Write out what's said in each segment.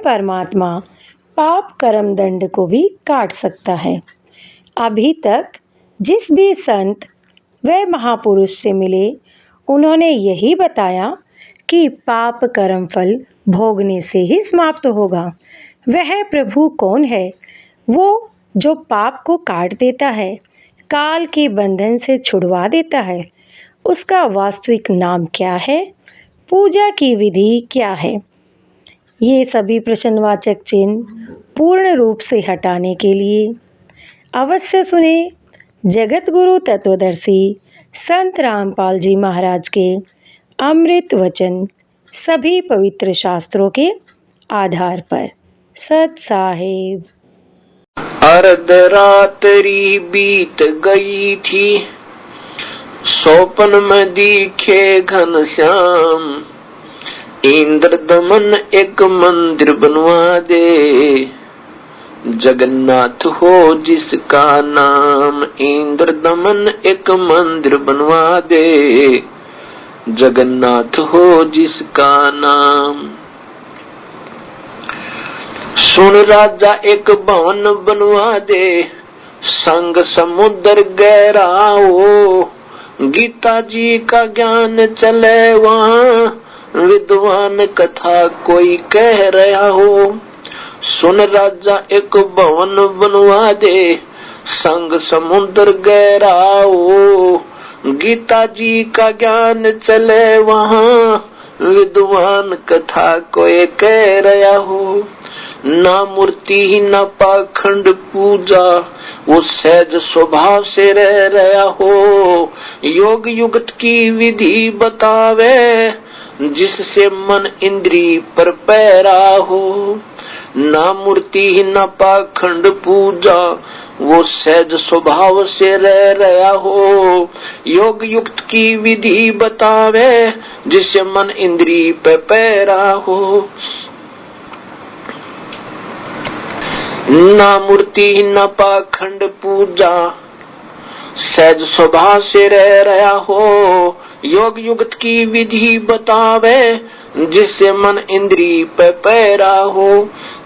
परमात्मा पाप कर्म दंड को भी काट सकता है। अभी तक जिस भी संत व महापुरुष से मिले उन्होंने यही बताया कि पाप कर्म फल भोगने से ही समाप्त होगा। वह प्रभु कौन है? वो जो पाप को काट देता है, काल के बंधन से छुड़वा देता है। उसका वास्तविक नाम क्या है? पूजा की विधि क्या है? ये सभी प्रश्नवाचक चिन्ह पूर्ण रूप से हटाने के लिए अवश्य सुने जगत गुरु तत्वदर्शी संत रामपाल जी महाराज के अमृत वचन, सभी पवित्र शास्त्रों के आधार पर। सत साहिब। अर्धरात्रि बीत गई थी, स्वप्न में दिखे घनश्याम, इंद्र दमन एक मंदिर बनवा दे, जगन्नाथ हो जिसका नाम। इंद्र दमन एक मंदिर बनवा दे, जगन्नाथ हो जिसका नाम। सुन राजा एक भवन बनवा दे, संग समुद्र गहरा हो, गीता जी का ज्ञान चले वहाँ, विद्वान कथा कोई कह रहा हो। सुन राजा एक भवन बनवा दे, संग समुद्र गहरा हो, गीता जी का ज्ञान चले वहाँ, विद्वान कथा कोई कह रहा हो। ना मूर्ति न पाखंड पूजा, वो सहज स्वभाव से रह रहा हो। योग युक्त की विधि बतावे, जिससे मन इंद्री पर पैरा हो। ना मूर्ति न पाखंड पूजा, वो सहज स्वभाव से रह रहा हो। योग युक्त की विधि बतावे, जिससे मन इंद्री पे पैरा हो। ना मूर्ति न पाखंड पूजा, सहज स्वभाव से रह रहा हो। योग युक्त की विधि बतावे, जिससे मन इंद्री पे पैरा हो।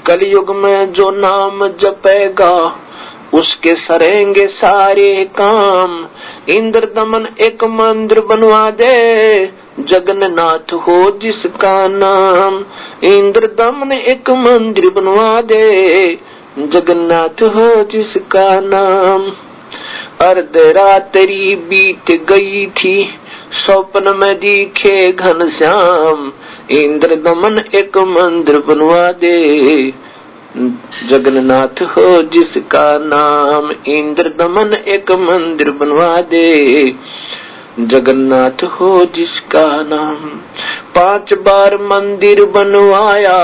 कलयुग में जो नाम जपेगा, उसके सरेंगे सारे काम। इंद्र दमन एक मंदिर बनवा दे, जगन्नाथ हो जिसका नाम। इंद्र दमन एक मंदिर बनवा दे, जगन्नाथ हो जिसका नाम। अर्धरात्रि बीत गई थी, स्वप्न में दिखे घनश्याम, इंद्र दमन एक मंदिर बनवा दे, जगन्नाथ हो जिसका नाम। इंद्र दमन एक मंदिर बनवा दे, जगन्नाथ हो जिसका नाम। 5 बार मंदिर बनवाया,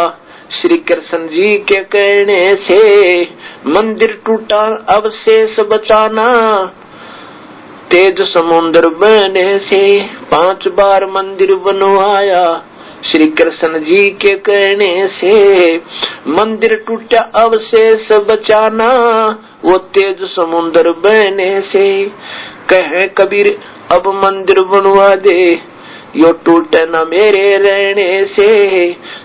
श्री कृष्ण जी के कहने से। मंदिर टूटा अवशेष बचाना, तेज समुद्र बहने से। 5 बार मंदिर बनवाया, श्री कृष्ण जी के कहने से। मंदिर टूटा अवशेष बचाना, वो तेज समुद्र बहने से। कहे कबीर अब मंदिर बनवा दे, यो टूटे न मेरे रहने से।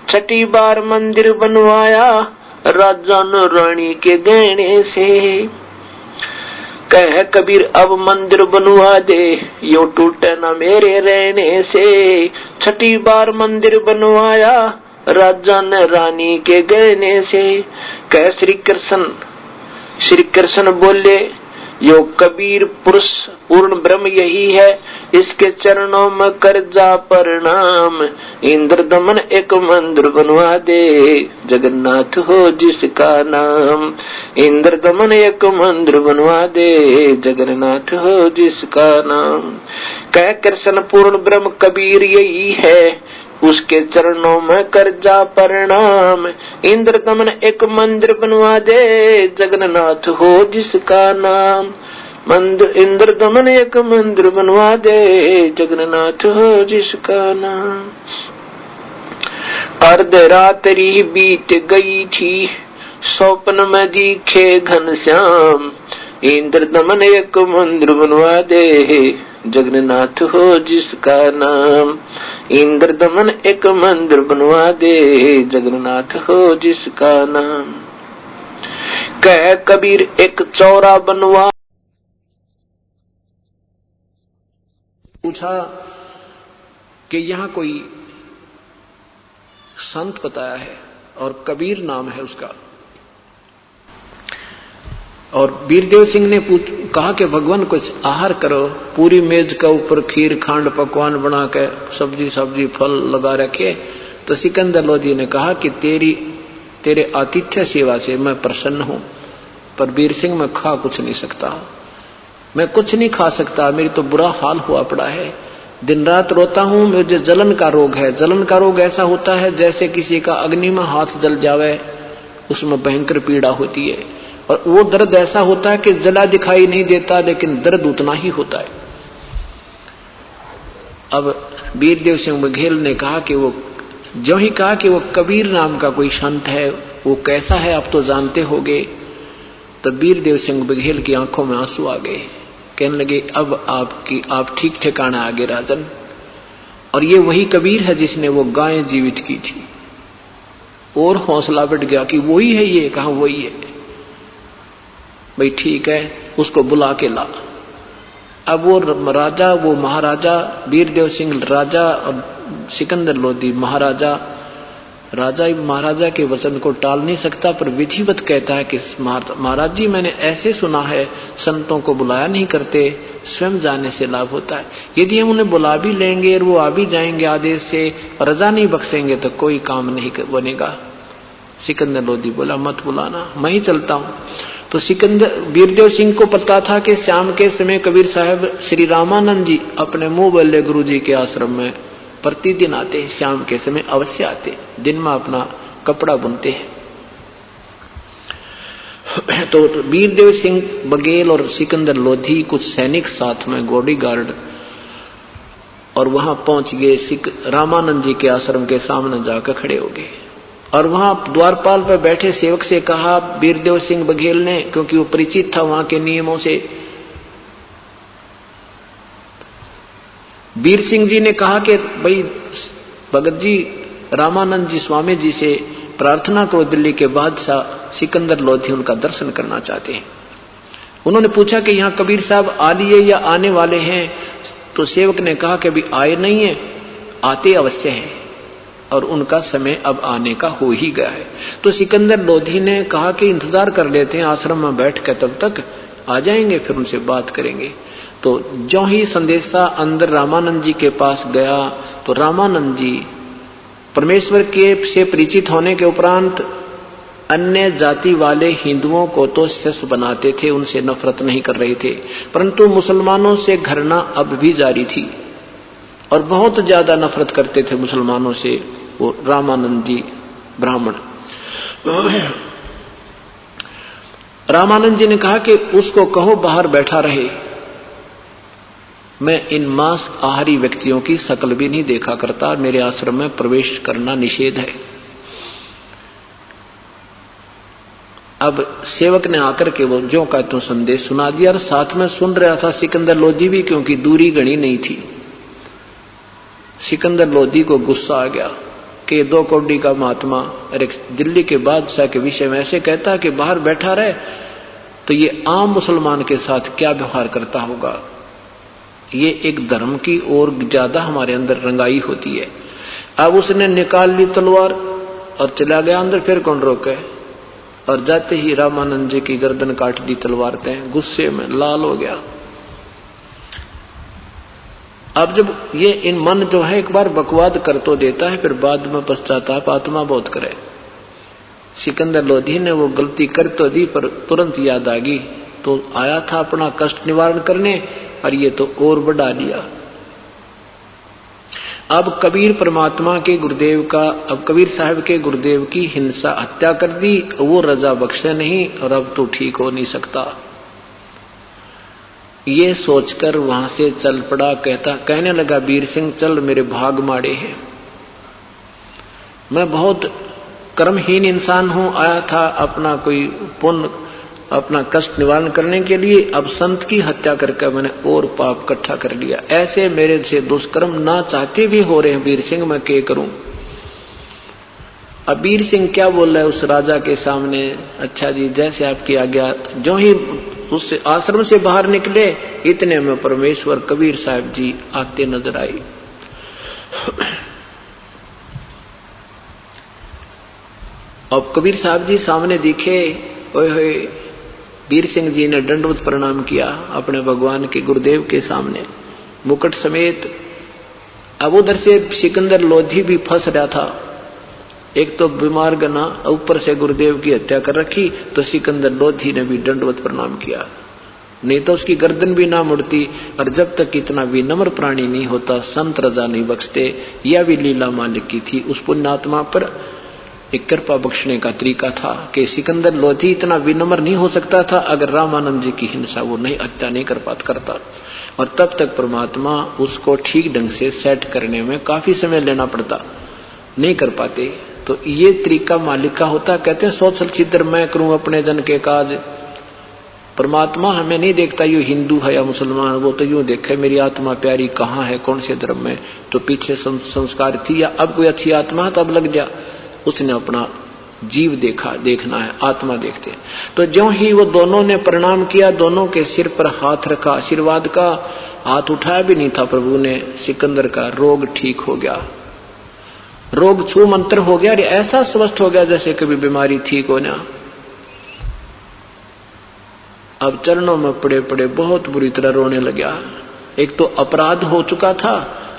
6 बार मंदिर बनवाया, राजा न रानी के गहने से। कह कबीर अब मंदिर बनवा दे, यो टूटे न मेरे रहने से। 6 बार मंदिर बनवाया, राजा न रानी के गहने से। कह श्री कृष्ण बोले, यो कबीर पुरुष पूर्ण ब्रह्म यही है, इसके चरणों में कर जा प्रणाम। इंद्र दमन एक मंदिर बनवा दे, जगन्नाथ हो जिसका नाम। इंद्र दमन एक मंदिर बनवा दे, जगन्नाथ हो जिसका नाम। कह कृष्ण पूर्ण ब्रह्म कबीर यही है, उसके चरणों में कर जा प्रणाम। इंद्र दमन एक मंदिर बनवा दे, जगन्नाथ हो जिसका नाम। इंद्र दमन एक मंदिर बनवा दे, जगन्नाथ हो जिसका नाम। अर्धरात्रि बीत गई थी, स्वप्न में दिखे घनश्याम, इंद्र दमन एक मंदिर बनवा दे, जगन्नाथ हो जिसका नाम। इंद्र दमन एक मंदिर बनवा दे, जगन्नाथ हो जिसका नाम। कह कबीर एक चौरा बनवा। पूछा कि यहाँ कोई संत बताया है और कबीर नाम है उसका। और वीरदेव सिंह ने कहा कि भगवान कुछ आहार करो, पूरी मेज का ऊपर खीर खांड पकवान बना के सब्जी सब्जी फल लगा रखे। तो सिकंदर लोधी ने कहा कि तेरे आतिथ्य सेवा से मैं प्रसन्न हूं, पर वीर सिंह मैं खा कुछ नहीं सकता, मैं कुछ नहीं खा सकता, मेरी तो बुरा हाल हुआ पड़ा है, दिन रात रोता हूं, मुझे जलन का रोग है। जलन का रोग ऐसा होता है जैसे किसी का अग्नि में हाथ जल जावे, उसमें भयंकर पीड़ा होती है। और वो दर्द ऐसा होता है कि जला दिखाई नहीं देता, लेकिन दर्द उतना ही होता है। अब वीरदेव सिंह बघेल ने कहा कि वो जो ही कहा कि वो कबीर नाम का कोई संत है, वो कैसा है आप तो जानते होगे। तो वीरदेव सिंह बघेल की आंखों में आंसू आ गए, कहने लगे अब आप ठीक ठिकाना आ गए राजन। और ये वही कबीर है जिसने वो गायें जीवित की थी। और हौसला बढ़ गया कि वही है, ये कहा वही है। भाई ठीक है, उसको बुला के ला। अब वो महाराजा वीरदेव सिंह राजा और सिकंदर लोधी महाराजा, राजा महाराजा के वचन को टाल नहीं सकता, पर विधिवत कहता है कि महाराज जी मैंने ऐसे सुना है संतों को बुलाया नहीं करते, स्वयं जाने से लाभ होता है। यदि हम उन्हें बुला भी लेंगे और वो आ भी जाएंगे आदेश से, रजा नहीं बख्शेंगे तो कोई काम नहीं बनेगा। सिकंदर लोधी बोला मत बुलाना, मैं ही चलता हूं। तो वीरदेव सिंह को पता था कि शाम के समय कबीर साहब श्री रामानंद जी अपने मुंह बल्ले गुरु जी के आश्रम में प्रतिदिन आते हैं, शाम के समय अवश्य आते, दिन में अपना कपड़ा बुनते हैं। तो वीरदेव सिंह बघेल और सिकंदर लोधी कुछ सैनिक साथ में बॉडी गार्ड और वहां पहुंच गए। रामानंद जी के आश्रम के सामने जाकर खड़े हो गए और वहां द्वारपाल पर बैठे सेवक से कहा वीरदेव सिंह बघेल ने, क्योंकि वो परिचित था वहां के नियमों से, वीर सिंह जी ने कहा कि भाई भगत जी रामानंद जी स्वामी जी से प्रार्थना करो, दिल्ली के बादशाह सिकंदर लोधी उनका दर्शन करना चाहते हैं। उन्होंने पूछा कि यहाँ कबीर साहब आ लिए या आने वाले हैं। तो सेवक ने कहा कि अभी आए नहीं है, आते अवश्य हैं और उनका समय अब आने का हो ही गया है। तो सिकंदर लोधी ने कहा कि इंतजार कर लेते हैं आश्रम में बैठ कर, तब तक आ जाएंगे, फिर उनसे बात करेंगे। तो जो ही संदेशा अंदर रामानंद जी के पास गया तो रामानंद जी परमेश्वर के से परिचित होने के उपरांत अन्य जाति वाले हिंदुओं को तो शिष्य बनाते थे, उनसे नफरत नहीं कर रहे थे, परंतु मुसलमानों से घृणा अब भी जारी थी और बहुत ज्यादा नफरत करते थे मुसलमानों से वो रामानंद जी ब्राह्मण। रामानंद जी ने कहा कि उसको कहो बाहर बैठा रहे, मैं इन मांस आहारी व्यक्तियों की शकल भी नहीं देखा करता, मेरे आश्रम में प्रवेश करना निषेध है। अब सेवक ने आकर के वो जो का तो संदेश सुना दिया और साथ में सुन रहा था सिकंदर लोधी भी, क्योंकि दूरी गणी नहीं थी। सिकंदर लोधी को गुस्सा आ गया कि 2 कौड़ी का महात्मा और एक दिल्ली के बादशाह के विषय में ऐसे कहता है कि बाहर बैठा रहे, तो ये आम मुसलमान के साथ क्या व्यवहार करता होगा। ये एक धर्म की और ज्यादा हमारे अंदर रंगाई होती है। अब उसने निकाल ली तलवार और चला गया अंदर, फिर कौन रोके, और जाते ही रामानंद जी की गर्दन काट दी तलवार से, गुस्से में लाल हो गया। अब जब ये इन मन जो है एक बार बकवाद कर तो देता है, फिर बाद में पश्चाताप आत्मा बोध करे। सिकंदर लोधी ने वो गलती कर तो दी, पर तुरंत याद आ गई, तो आया था अपना कष्ट निवारण करने और ये तो और बढ़ा लिया। अब कबीर परमात्मा के गुरुदेव का, अब कबीर साहब के गुरुदेव की हिंसा हत्या कर दी, वो रजा बख्शे नहीं और अब तो ठीक हो नहीं सकता। ये सोचकर वहां से चल पड़ा। कहने लगा वीर सिंह चल, मेरे भाग माड़े हैं, मैं बहुत कर्महीन इंसान हूं, आया था अपना कोई पुण्य अपना कष्ट निवारण करने के लिए अब संत की हत्या करके मैंने और पाप इकट्ठा कर लिया। ऐसे मेरे से दुष्कर्म ना चाहते भी हो रहे हैं वीर सिंह, मैं क्या करूं। अब वीर सिंह क्या बोल रहा है उस राजा के सामने, अच्छा जी जैसे आपकी आज्ञा। जो ही उस आश्रम से बाहर निकले इतने में परमेश्वर कबीर साहब जी आते नजर आए। अब कबीर साहब जी सामने दिखे, ओए होए, वीर सिंह जी ने दंडवत प्रणाम किया अपने भगवान के गुरुदेव के सामने मुकुट समेत। अब उधर से सिकंदर लोधी भी फंस रहा था, एक तो बीमार गना, ऊपर से गुरुदेव की हत्या कर रखी, तो सिकंदर लोधी ने भी दंडवत प्रणाम किया, नहीं तो उसकी गर्दन भी ना मुड़ती। और जब तक इतना विनम्र प्राणी नहीं होता संत रजा नहीं बख्शते। यह भी लीला मालिक की थी, उस पुण्यात्मा पर एक कृपा बख्शने का तरीका था कि सिकंदर लोधी इतना विनम्र नहीं हो सकता था अगर रामानंद जी की हिंसा वो नहीं हत्या नहीं करता। और तब तक परमात्मा उसको ठीक ढंग से सेट करने में काफी समय लेना पड़ता, नहीं कर पाते। तो ये तरीका मालिक का होता। कहते हैं सोचल छिद्र मैं करूं अपने जन के काज। परमात्मा हमें नहीं देखता यू हिंदू है या मुसलमान, वो तो यूं देखे मेरी आत्मा प्यारी कहाँ है, कौन से धर्म में, तो पीछे संस्कार थी या अब कोई अच्छी आत्मा है तब लग जा। उसने अपना जीव देखना है, आत्मा देखते हैं। तो ज्यों ही वो दोनों ने प्रणाम किया, दोनों के सिर पर हाथ रखा आशीर्वाद का, हाथ उठाया भी नहीं था प्रभु ने, सिकंदर का रोग ठीक हो गया, रोग छू मंत्र हो गया, ऐसा स्वस्थ हो गया जैसे कभी बीमारी ठीक हो ना। अब चरणों में पड़े पड़े बहुत बुरी तरह रोने लगा। एक तो अपराध हो चुका था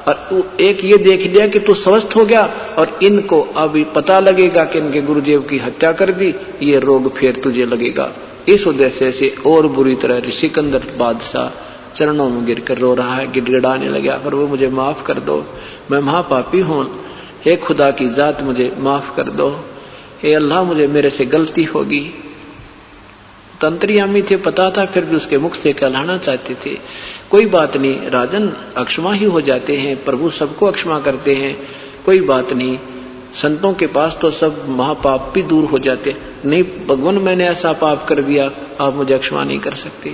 और एक ये देख लिया कि तू स्वस्थ हो गया और इनको अभी पता लगेगा कि इनके गुरुदेव की हत्या कर दी, ये रोग फिर तुझे लगेगा। इस उद्देश्य से और बुरी तरह सिकंदर बादशाह चरणों में गिरकर रो रहा है, गिड़गिड़ाने लगा, पर वो मुझे माफ कर दो, मैं महापापी हूं, हे खुदा की जात मुझे माफ कर दो, हे अल्लाह मुझे मेरे से गलती होगी। तंत्रियामी थे, पता था, फिर भी उसके मुख से कहलाना चाहते थे। कोई बात नहीं राजन, अक्षमा ही हो जाते हैं, प्रभु सबको अक्षमा करते हैं, कोई बात नहीं, संतों के पास तो सब महापाप भी दूर हो जाते। नहीं भगवान मैंने ऐसा पाप कर दिया, आप मुझे अक्षमा नहीं कर सकते।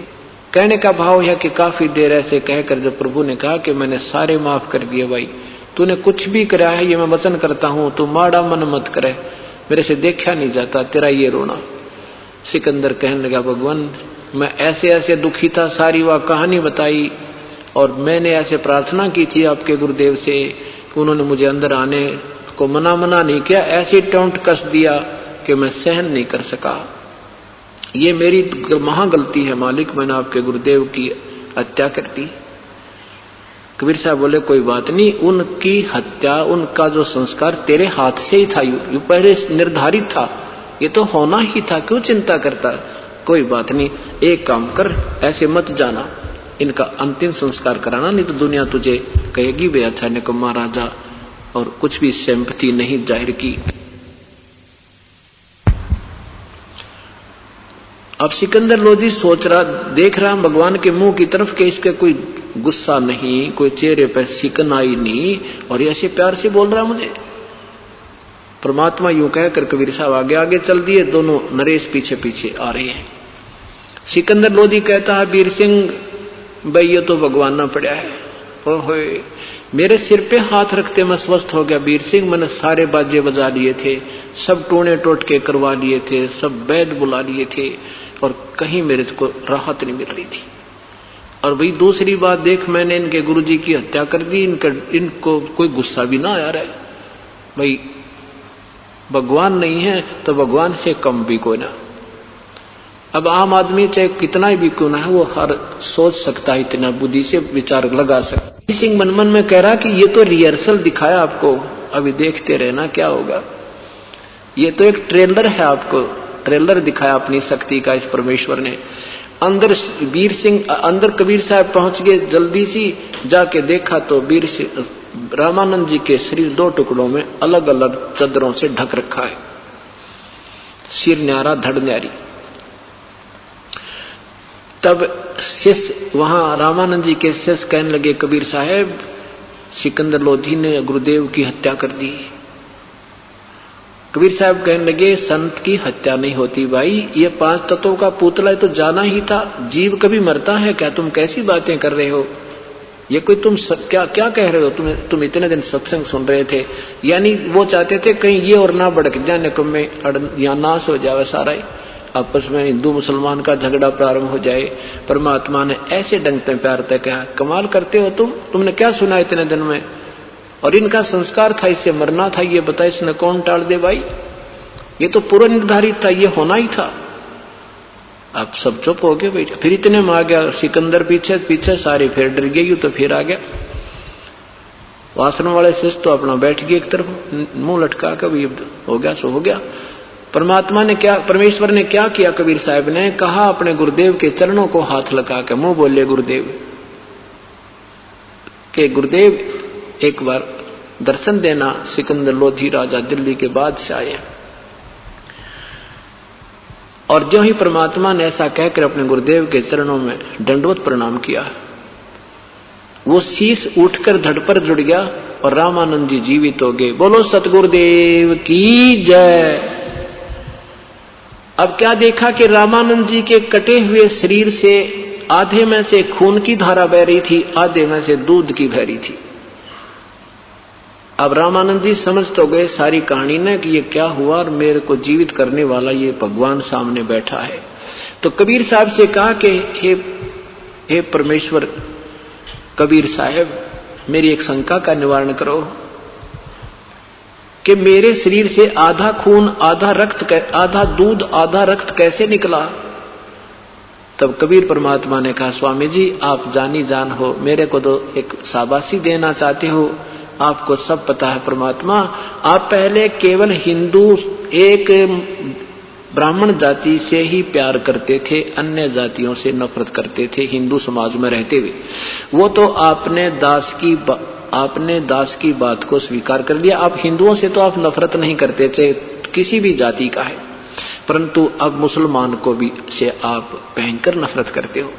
कहने का भाव है कि काफी देर ऐसे कहकर जब प्रभु ने कहा कि मैंने सारे माफ कर दिए भाई, तूने कुछ भी करा है ये मैं वचन करता हूं, तू माड़ा मन मत करे, मेरे से देखा नहीं जाता तेरा ये रोना। सिकंदर कहने लगा भगवान मैं ऐसे ऐसे दुखी था, सारी वह कहानी बताई और मैंने ऐसे प्रार्थना की थी आपके गुरुदेव से, उन्होंने मुझे अंदर आने को मना नहीं किया, ऐसी टोंट कस दिया कि मैं सहन नहीं कर सका। ये मेरी महा गलती है मालिक, मैंने आपके गुरुदेव की हत्या कर दी। कबीर साहब बोले कोई बात नहीं, उनकी हत्या उनका जो संस्कार तेरे हाथ से ही था, यू पहले निर्धारित था, ये तो होना ही था, क्यों चिंता करता। कोई बात नहीं, एक काम कर, ऐसे मत जाना, इनका अंतिम संस्कार कराना, नहीं तो दुनिया तुझे कहेगी वे अच्छा निकम्मा राजा, और कुछ भी सिंपैथी नहीं जाहिर की। अब सिकंदर लोधी सोच रहा, देख रहा भगवान के मुंह की तरफ कि इसके कोई गुस्सा नहीं, कोई चेहरे पर सिकन आई नहीं, और ऐसे प्यार से बोल रहा मुझे। परमात्मा यूं कहकर कबीर साहब आगे आगे चल दिए, दोनों नरेश पीछे पीछे आ रहे हैं। सिकंदर लोधी कहता है वीर सिंह भाई ये तो भगवान ना पड़ा है, ओए मेरे सिर पे हाथ रखते मैं स्वस्थ हो गया वीर सिंह, मैंने सारे बाजे बजा लिए थे, सब टोने टोटके करवा लिए थे, सब वैद बुला लिए थे, और कहीं मेरे को राहत नहीं मिल रही थी। और भाई दूसरी बात देख, मैंने इनके गुरुजी की हत्या कर दी, इनको कोई गुस्सा भी ना आ रहा है। भाई भगवान नहीं है तो भगवान से कम भी कोई ना। अब आम आदमी चाहे कितना भी क्यों ना है, वो हर सोच सकता है, इतना बुद्धि से विचार लगा सकता। सिंह मन मन में कह रहा कि ये तो रिहर्सल दिखाया आपको, अभी देखते रहना क्या होगा, ये तो एक ट्रेलर है, आपको ट्रेलर दिखाया अपनी शक्ति का इस परमेश्वर ने। अंदर वीर सिंह, अंदर कबीर साहब पहुंच गए, जल्दी सी जाके देखा तो वीर सिंह रामानंद जी के शरीर दो टुकड़ों में अलग अलग चादरों से ढक रखा है, सिर न्यारा धड़ न्यारी। तब शिष्य वहां रामानंद जी के शिष्य कहने लगे कबीर साहब सिकंदर लोधी ने गुरुदेव की हत्या कर दी। कबीर साहब कहने लगे संत की हत्या नहीं होती भाई, ये 5 तत्वों का पुतला तो जाना ही था, जीव कभी मरता है क्या? तुम कैसी बातें कर रहे हो? ये कोई तुम क्या क्या कह रहे हो? तुम इतने दिन सत्संग सुन रहे थे। यानी वो चाहते थे कहीं ये और ना भड़क जाने को में या नाश हो जाए सारा ही, आपस में हिंदू मुसलमान का झगड़ा प्रारंभ हो जाए। परमात्मा ने ऐसे ढंग से प्यार तक कहा, कमाल करते हो तुमने क्या सुना इतने दिन में? और इनका संस्कार था, इससे मरना था, ये बता इसने कौन टाल दे भाई? ये तो पूर्व निर्धारित था, ये होना ही था। आप सब चुप हो गए भाई। फिर इतने में आ गया सिकंदर पीछे पीछे, सारे फिर डर गई, तो फिर आ गया। आश्रम वाले शिष्य तो अपना बैठ गए एक तरफ, मुंह लटका कर, हो गया सो हो गया। परमात्मा ने क्या, परमेश्वर ने क्या किया? कबीर साहब ने कहा अपने गुरुदेव के चरणों को हाथ लगा के मुंह बोले गुरुदेव के, गुरुदेव एक बार दर्शन देना। सिकंदर लोधी राजा दिल्ली के बादशाह आए, और जो ही परमात्मा ने ऐसा कहकर अपने गुरुदेव के चरणों में दंडवत प्रणाम किया, वो शीश उठकर धड़ पर जुड़ गया और रामानंद जी जीवित हो गए। बोलो सतगुरुदेव की जय। अब क्या देखा कि रामानंद जी के कटे हुए शरीर से आधे में से खून की धारा बह रही थी, आधे में से दूध की बह रही थी। अब रामानंद जी समझ तो गए सारी कहानी ने कि ये क्या हुआ, और मेरे को जीवित करने वाला ये भगवान सामने बैठा है। तो कबीर साहब से कहा कि हे परमेश्वर, कबीर साहब मेरी एक शंका का निवारण करो कि मेरे शरीर से आधा खून आधा रक्त, आधा दूध आधा रक्त कैसे निकला? तब कबीर परमात्मा ने कहा, स्वामी जी आप जानी जान हो, मेरे को तो एक शाबाशी देना चाहते हो, आपको सब पता है परमात्मा। आप पहले केवल हिंदू एक ब्राह्मण जाति से ही प्यार करते थे, अन्य जातियों से नफरत करते थे हिंदू समाज में रहते हुए। वो तो आपने दास की बात को स्वीकार कर लिया। आप हिंदुओं से तो आप नफरत नहीं करते थे, किसी भी जाति का है, परंतु अब मुसलमान को भी से आप भयंकर नफरत करते हो।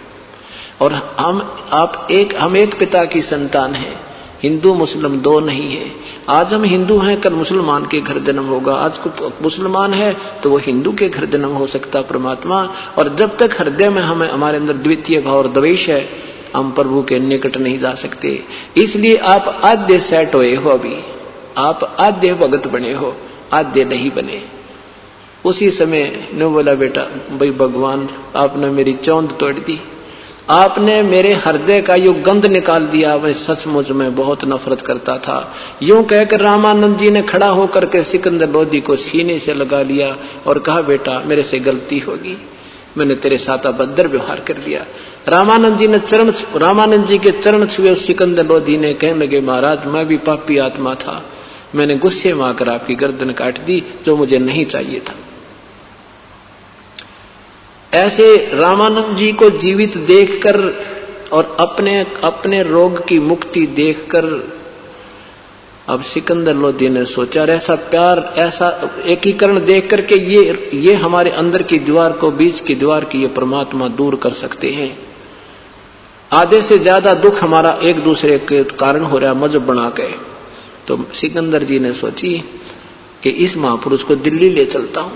और हम एक पिता की संतान हैं, हिंदू मुस्लिम दो नहीं है। आज हम हिंदू हैं, कल मुसलमान के घर जन्म होगा। आज को मुसलमान है तो वो हिंदू के घर जन्म हो सकता परमात्मा। और जब तक हृदय में हमारे अंदर द्वितीय भाव और द्वेष है, हम प्रभु के निकट नहीं जा सकते। इसलिए आप आद्य सेट हुए हो, अभी आप आद्य भगत बने हो, आद्य नहीं बने। उसी समय ने बोला, बेटा भाई भगवान आपने मेरी चौंध तोड़ दी, आपने मेरे हृदय का यो गंध निकाल दिया। मैं सचमुच में बहुत नफरत करता था। यूं कहकर रामानंद जी ने खड़ा होकर के सिकंदर लोधी को सीने से लगा लिया और कहा, बेटा मेरे से गलती होगी, मैंने तेरे साथ अभद्र व्यवहार कर दिया। रामानंद जी के चरण छुए सिकंदर लोधी ने कहने लगे, महाराज मैं भी पापी आत्मा था, मैंने गुस्से में आकर आपकी गर्दन काट दी, जो मुझे नहीं चाहिए था। ऐसे रामानंद जी को जीवित देखकर और अपने रोग की मुक्ति देखकर अब सिकंदर लोधी ने सोचा, ऐसा प्यार, ऐसा एकीकरण देख करके ये हमारे अंदर की दीवार को, बीच की दीवार की ये परमात्मा दूर कर सकते हैं। आधे से ज्यादा दुख हमारा एक दूसरे के कारण हो रहा है, मजहब बना के। तो सिकंदर जी ने सोची कि इस महापुरुष को दिल्ली ले चलता हूं,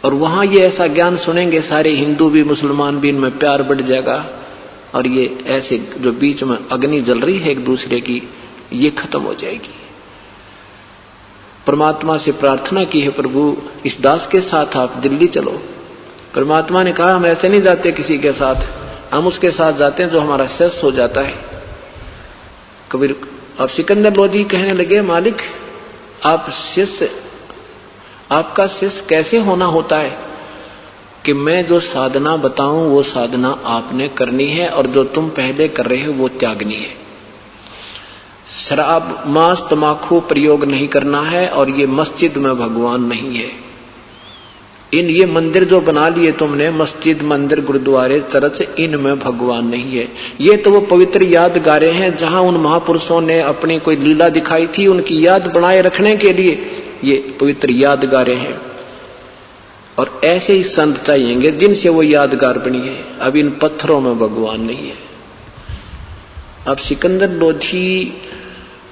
और वहां ये ऐसा ज्ञान सुनेंगे सारे हिंदू भी मुसलमान भी, इनमें प्यार बढ़ जाएगा, और ये ऐसे जो बीच में अग्नि जल रही है एक दूसरे की, ये खत्म हो जाएगी। परमात्मा से प्रार्थना की है, प्रभु इस दास के साथ आप दिल्ली चलो। परमात्मा ने कहा, हम ऐसे नहीं जाते किसी के साथ, हम उसके साथ जाते हैं जो हमारा शिष्य हो जाता है। कबीर अब सिकंदर लोधी कहने लगे, मालिक आपका शिष्य कैसे होना होता है कि मैं जो साधना बताऊं वो साधना आपने करनी है, और जो तुम पहले कर रहे हो वो त्यागनी है। शराब मांस तमाकू प्रयोग नहीं करना है, और ये मस्जिद में भगवान नहीं है। ये मंदिर जो बना लिए तुमने, मस्जिद मंदिर गुरुद्वारे चर्च, इनमें भगवान नहीं है। ये तो वो पवित्र यादगारें हैं जहां उन महापुरुषों ने अपनी कोई लीला दिखाई थी, उनकी याद बनाए रखने के लिए ये पवित्र यादगारें हैं। और ऐसे ही संत चाहिएंगे जिनसे वो यादगार बनी है। अब इन पत्थरों में भगवान नहीं है। अब सिकंदर लोधी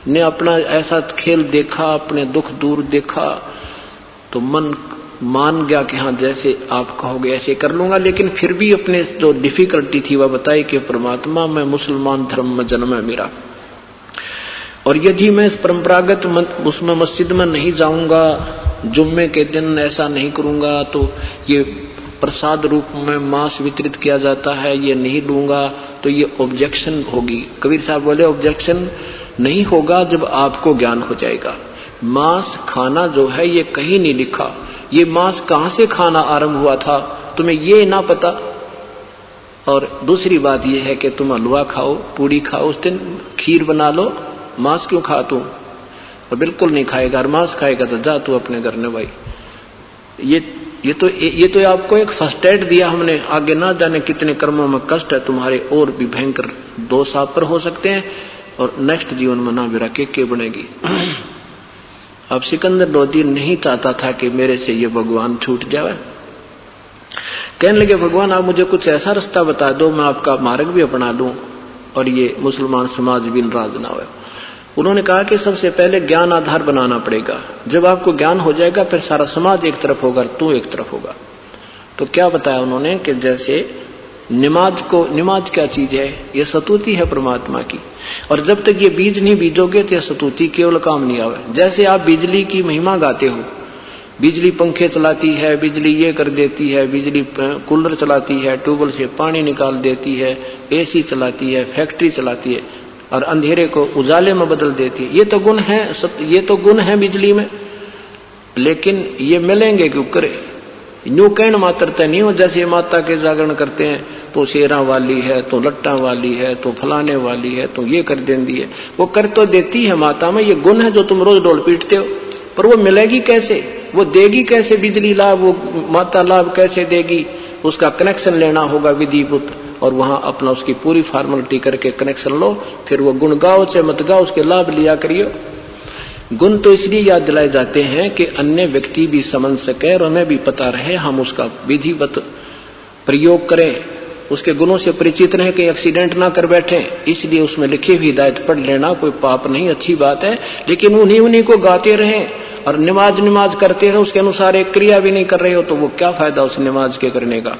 ने अपना ऐसा खेल देखा, अपने दुख दूर देखा, तो मन मान गया कि हाँ जैसे आप कहोगे ऐसे कर लूंगा, लेकिन फिर भी अपने जो डिफिकल्टी थी वह बताई कि परमात्मा मैं मुसलमान धर्म में जन्म है मेरा, और यदि मैं इस परंपरागत उसमें मस्जिद में नहीं जाऊंगा, जुम्मे के दिन ऐसा नहीं करूंगा, तो ये प्रसाद रूप में मांस वितरित किया जाता है ये नहीं लूंगा, तो ये ऑब्जेक्शन होगी। कबीर साहब बोले ऑब्जेक्शन नहीं होगा जब आपको ज्ञान हो जाएगा। मांस खाना जो है ये कहीं नहीं लिखा, ये मांस कहां से खाना आरंभ हुआ था तुम्हें ये ना पता। और दूसरी बात ये है कि तुम हलवा खाओ, पूड़ी खाओ, उस दिन खीर बना लो, मांस क्यों खा तू? और बिल्कुल नहीं खाएगा, और मांस खाएगा तो जा तू अपने घर में भाई। ये तो आपको एक फर्स्ट एड दिया हमने, आगे ना जाने कितने कर्मों में कष्ट है तुम्हारे, और भी भयंकर दोष आप पर हो सकते हैं, और नेक्स्ट जीवन में ना मेरा के बनेगी। अब सिकंदर लोधी नहीं चाहता था कि मेरे से ये भगवान छूट जाए। कहने लगे भगवान आप मुझे कुछ ऐसा रास्ता बता दो मैं आपका मार्ग भी अपना लूं और ये मुसलमान समाज भी नाराज ना हो। उन्होंने कहा कि सबसे पहले ज्ञान आधार बनाना पड़ेगा, जब आपको ज्ञान हो जाएगा फिर सारा समाज एक तरफ होगा, तू एक तरफ होगा। तो क्या बताया उन्होंने कि जैसे नमाज क्या चीज है? ये सतुति है परमात्मा की, और जब तक ये बीज नहीं बीजोगे तो यह सतुति केवल काम नहीं आवे। जैसे आप बिजली की महिमा गाते हो, बिजली पंखे चलाती है, बिजली ये कर देती है, बिजली कूलर चलाती है, ट्यूबवेल से पानी निकाल देती है, एसी चलाती है, फैक्ट्री चलाती है, और अंधेरे को उजाले में बदल देती है। ये तो गुण है बिजली में, लेकिन ये मिलेंगे क्यों करे? न्यू कहन मात्र तो नहीं हो, जैसे माता के जागरण करते हैं तो शेरा वाली है, तो लट्टा वाली है, तो फलाने वाली है, तो ये कर देती है। वो कर तो देती है माता में, ये गुण है जो तुम रोज डोल पीटते हो, पर वो मिलेगी कैसे? वो देगी कैसे बिजली लाभ? वो माता लाभ कैसे देगी? उसका कनेक्शन लेना होगा विधिवत, और वहां अपना उसकी पूरी फॉर्मेलिटी करके कनेक्शन लो, फिर वो गुण गाओ चाहे मत गाओ, उसके लाभ लिया करियो। गुण तो इसलिए याद दिलाए जाते हैं कि अन्य व्यक्ति भी समझ सके और हमें भी पता रहे, हम उसका विधिवत प्रयोग करें, उसके गुणों से परिचित रहे, कि एक्सीडेंट ना कर बैठे। इसलिए उसमें लिखी हुई हिदायत पढ़ लेना कोई पाप नहीं, अच्छी बात है, लेकिन उन्हीं को गाते रहें और नमाज करते रहे, उसके अनुसार एक क्रिया भी नहीं कर रहे हो तो वो क्या फायदा उस नमाज के करने का?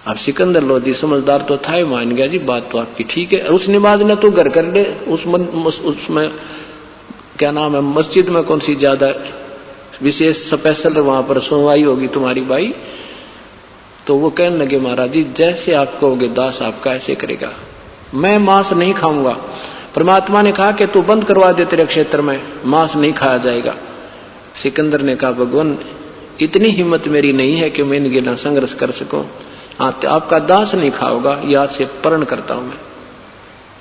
अब सिकंदर लोधी समझदार तो था ही, मान गया जी बात तो आपकी ठीक है। उस नमाज ने तो घर कर ले, उसमें क्या नाम है, मस्जिद में कौन सी ज्यादा विशेष स्पेशल वहां पर सुनवाई होगी तुम्हारी भाई? तो वो कहने लगे महाराज जी जैसे आप कहोगे दास आपका ऐसे करेगा, मैं मांस नहीं खाऊंगा। परमात्मा ने कहा कि तू बंद करवा दे, तेरे क्षेत्र में मांस नहीं खाया जाएगा। सिकंदर ने कहा भगवान इतनी हिम्मत मेरी नहीं है कि मैं इनके लिए संघर्ष कर सकूं, आपका दास नहीं खाओगा, यहां से प्रण करता हूं मैं।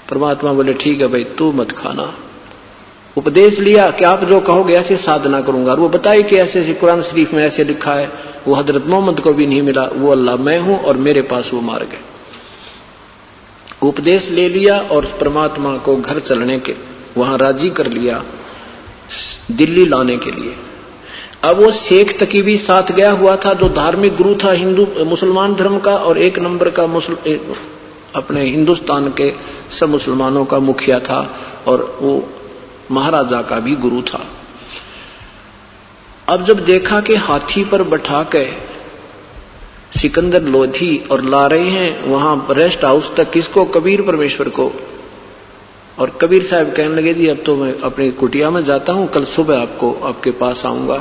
परमात्मा बोले ठीक है भाई तू मत खाना। उपदेश लिया कि आप जो कहोगे ऐसे साधना करूंगा, और वो बताई कि ऐसे कुरान शरीफ में ऐसे लिखा है, वो हजरत मोहम्मद को भी नहीं मिला, वो अल्लाह मैं हूं और मेरे पास वो मार्ग है। उपदेश ले लिया और परमात्मा को घर चलने के वहां राजी कर लिया, दिल्ली लाने के लिए। अब वो शेख तकी भी साथ गया हुआ था, जो धार्मिक गुरु था हिंदू मुसलमान धर्म का, और एक नंबर का अपने हिंदुस्तान के सब मुसलमानों का मुखिया था, और वो महाराजा का भी गुरु था। अब जब देखा कि हाथी पर बैठा के सिकंदर लोधी और ला रहे हैं वहां रेस्ट हाउस तक, किसको? कबीर परमेश्वर को। और कबीर साहब कहने लगे जी अब तो मैं अपनी कुटिया में जाता हूं, कल सुबह आपके पास आऊंगा।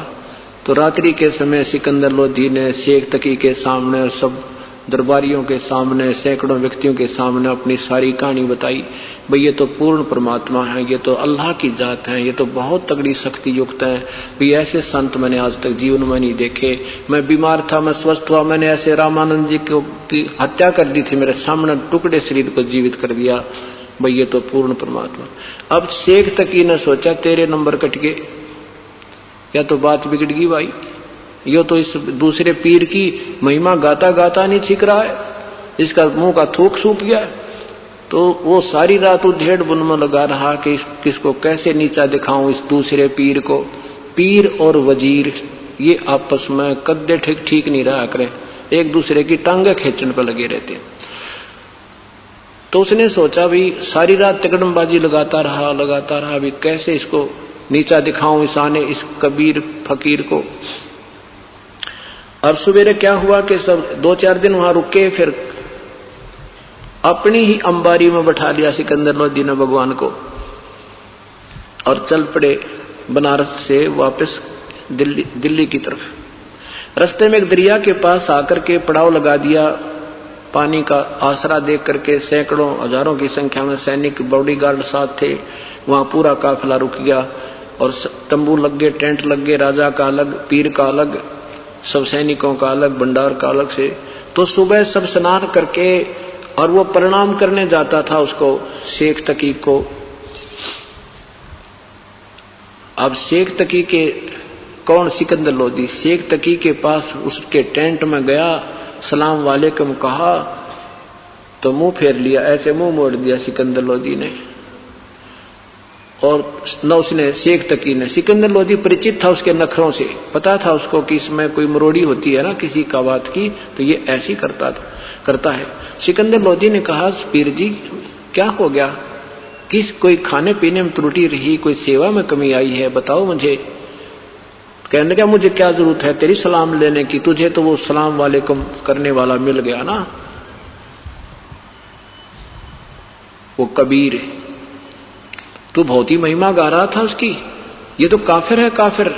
तो रात्रि के समय सिकंदर लोधी ने शेख तकी के सामने और सब दरबारियों के सामने, सैकड़ों व्यक्तियों के सामने अपनी सारी कहानी बताई। भाई ये तो पूर्ण परमात्मा है, ये तो अल्लाह की जात है, ये तो बहुत तगड़ी शक्ति युक्त है। भाई ऐसे संत मैंने आज तक जीवन में नहीं देखे। मैं बीमार था, मैं स्वस्थ हुआ, मैंने ऐसे रामानंद जी की हत्या कर दी थी, मेरे सामने टुकड़े शरीर को जीवित कर दिया। भाई ये तो पूर्ण परमात्मा। अब शेख तकी ने सोचा तेरे नंबर कट गए, या तो बात बिगड़ गई भाई, यो तो इस दूसरे पीर की महिमा गाता गाता नहीं छिक रहा है, इसका मुंह का थूक सूख गया। तो वो सारी रात उधेड़ बुन में लगा रहा कि किसको कैसे नीचा दिखाऊं इस दूसरे पीर को। पीर और वजीर ये आपस में कद्दे ठीक नहीं रहा करें, एक दूसरे की टांगे खींचने पर लगे रहते। तो उसने सोचा भी सारी रात तिकड़मबाजी लगाता रहा भी कैसे इसको नीचा दिखाऊं इस कबीर फकीर को। अब सवेरे क्या हुआ कि सब 2-4 दिन वहां रुके, फिर अपनी ही अंबारी में बैठा लिया सिकंदर लोदी ने भगवान को और चल पड़े बनारस से वापस दिल्ली की तरफ। रास्ते में एक दरिया के पास आकर के पड़ाव लगा दिया। पानी का आसरा देख करके सैकड़ों हजारों की संख्या में सैनिक बॉडीगार्ड साथ थे। वहां पूरा काफिला रुक गया और तंबू लग गए, टेंट लग गए, राजा का अलग, पीर का अलग, सब सैनिकों का अलग, भंडार का अलग से। तो सुबह सब स्नान करके और वो प्रणाम करने जाता था उसको, शेख तकी को। अब शेख तकी के कौन? सिकंदर लोदी। शेख तकी के पास उसके टेंट में गया, सलाम वालेकुम कहा तो मुंह फेर लिया, ऐसे मुंह मोड़ दिया सिकंदर लोदी ने। और न उसने शेख तकी ने, सिकंदर लोदी परिचित था उसके नखरों से, पता था उसको कि इसमें कोई मरोड़ी होती है ना किसी का बात की, तो ये ऐसी करता है। सिकंदर लोदी ने कहा, पीर जी क्या हो गया? किस कोई खाने पीने में त्रुटि रही, कोई सेवा में कमी आई है, बताओ मुझे। कहने का मुझे क्या जरूरत है तेरी सलाम लेने की, तुझे तो वो सलाम वालेकुम करने वाला मिल गया ना, वो कबीर। तू बहुत ही महिमा गा रहा था उसकी, ये तो काफिर है काफिर।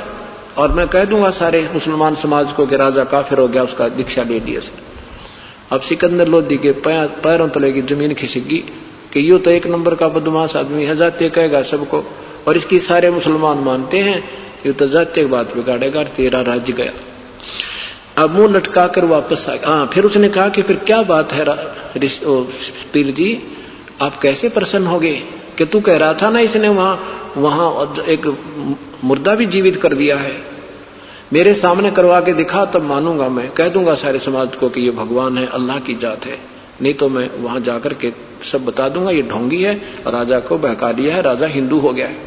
और मैं कह दूंगा सारे मुसलमान समाज को कि राजा काफिर हो गया, उसका दीक्षा ले लिया सर। अब सिकंदर लोदी के पैरों तले की जमीन खिसक गई कि यो तो एक नंबर का बदमाश आदमी है, जाते कहेगा सबको, और इसकी सारे मुसलमान मानते हैं, ये तो जाते की बात बिगाड़ेगा, तेरा राज्य गया। अब मुंह लटका कर वापस आ गया। फिर उसने कहा कि फिर क्या बात है पीर जी, आप कैसे प्रसन्न हो गए कि तू कह रहा था ना इसने वहां एक मुर्दा भी जीवित कर दिया है, मेरे सामने करवा के दिखा तब मानूंगा, मैं कह दूंगा सारे समाज को कि ये भगवान है, अल्लाह की जात है, नहीं तो मैं वहां जाकर के सब बता दूंगा ये ढोंगी है, राजा को बहका दिया है, राजा हिंदू हो गया है,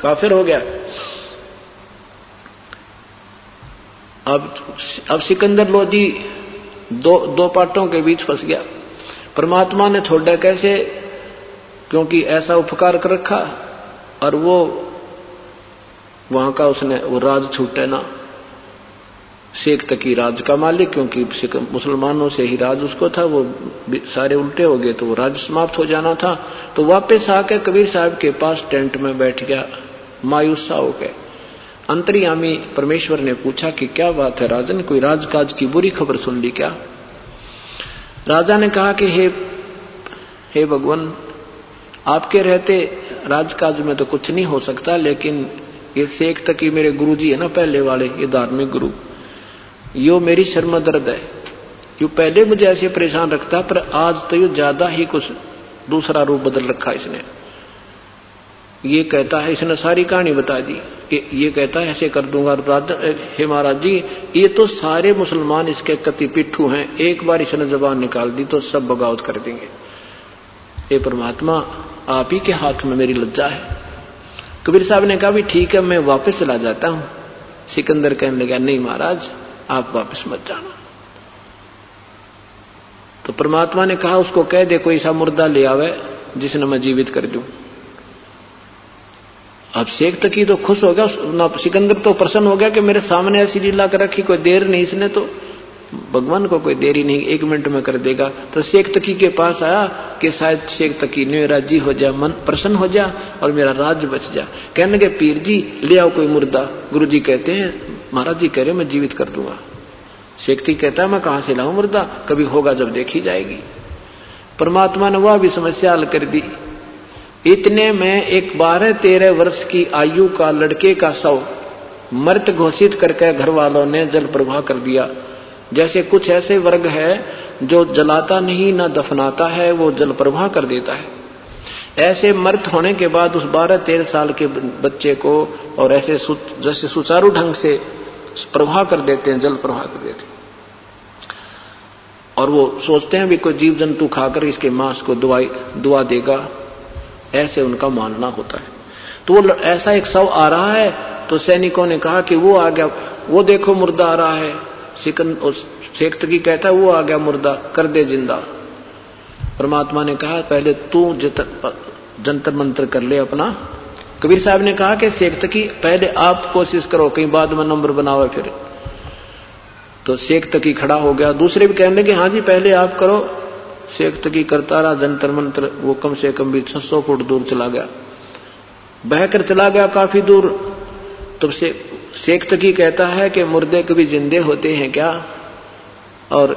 काफिर हो गया। अब सिकंदर लोदी दो पाटों के बीच फंस गया। परमात्मा ने छोड़ा कैसे, क्योंकि ऐसा उपकार कर रखा और वो वहां का उसने वो राज छूटे ना, शेख तकी राज का मालिक, क्योंकि मुसलमानों से ही राज उसको था, वो सारे उल्टे हो गए तो वो राज समाप्त हो जाना था। तो वापस आके कबीर साहब के पास टेंट में बैठ गया मायूस सा होकर। अंतर्यामी परमेश्वर ने पूछा कि क्या बात है राजन, कोई राजकाज की बुरी खबर सुन ली क्या? राजा ने कहा कि हे भगवान, आपके रहते राजकाज में तो कुछ नहीं हो सकता, लेकिन ये शेख तकी मेरे गुरुजी है ना पहले वाले, ये धार्मिक गुरु, यो मेरी शर्म दर्द है। यो पहले मुझे ऐसे परेशान रखता, पर आज तो यो ज्यादा ही कुछ दूसरा रूप बदल रखा इसने। ये कहता है, इसने सारी कहानी बता दी कि ये कहता है ऐसे कर दूंगा। हे महाराज जी, ये तो सारे मुसलमान इसके कति पिट्ठू हैं, एक बार इसने जबान निकाल दी तो सब बगावत कर देंगे। हे परमात्मा, आप ही के हाथ में मेरी लज्जा है। कबीर साहब ने कहा भी ठीक है, मैं वापस चला जाता हूं। सिकंदर कहने लगा, नहीं महाराज आप वापस मत जाना। तो परमात्मा ने कहा उसको कह दे कोई सा मुर्दा ले आवे जिसने मैं जीवित कर दूं। अब शेख तकी तो खुश हो गया, सिकंदर तो प्रसन्न हो गया कि मेरे सामने ऐसी लीला कर रखी, कोई देर नहीं इसने, तो भगवान को कोई देरी नहीं, 1 मिनट में कर देगा। तो शेख तकी के पास आया कि शायद शेख तकी ने राजी हो जा, मन प्रसन्न हो जा और मेरा राज्य बच जा। कहने के पीर जी ले आओ कोई मुर्दा। गुरु जी कहते हैं, महाराज जी कह रहे मैं जीवित कर दूंगा। शेख तकी कहता है मैं कहां से लाऊं मुर्दा, कभी होगा जब देखी जाएगी। परमात्मा ने वह भी समस्या हल कर दी। इतने में एक 12-13 वर्ष की आयु का लड़के का शव मृत घोषित करके घर वालों ने जल प्रवाह कर दिया। जैसे कुछ ऐसे वर्ग है जो जलाता नहीं ना दफनाता है, वो जल प्रवाह कर देता है। ऐसे मृत होने के बाद उस 12-13 साल के बच्चे को और ऐसे जैसे सुचारू ढंग से प्रवाह कर देते हैं, जल प्रवाह कर देते हैं, और वो सोचते हैं भी कोई जीव जंतु खाकर इसके मांस को दुआ देगा, ऐसे उनका मानना होता है। तो वो ऐसा एक शव आ रहा है तो सैनिकों ने कहा कि वो आ गया, वो देखो मुर्दा आ रहा है। शेख तकी कहता है वो आ गया मुर्दा, कर दे जिंदा। परमात्मा ने कहा पहले तू जंतर मंत्र कर ले अपना, कबीर साहब ने कहा कि शेख तकी पहले आप कोशिश करो, कहीं बाद में नंबर बनाओ फिर। तो शेख तकी खड़ा हो गया, दूसरे भी कहने लगे हाँ जी पहले आप करो। शेख तकी करता रहा जंतर मंतर, वो कम से कम भी 600 फुट दूर चला गया, बहकर चला गया काफी दूर। तो शेख तकी कहता है कि मुर्दे कभी जिंदे होते हैं क्या, और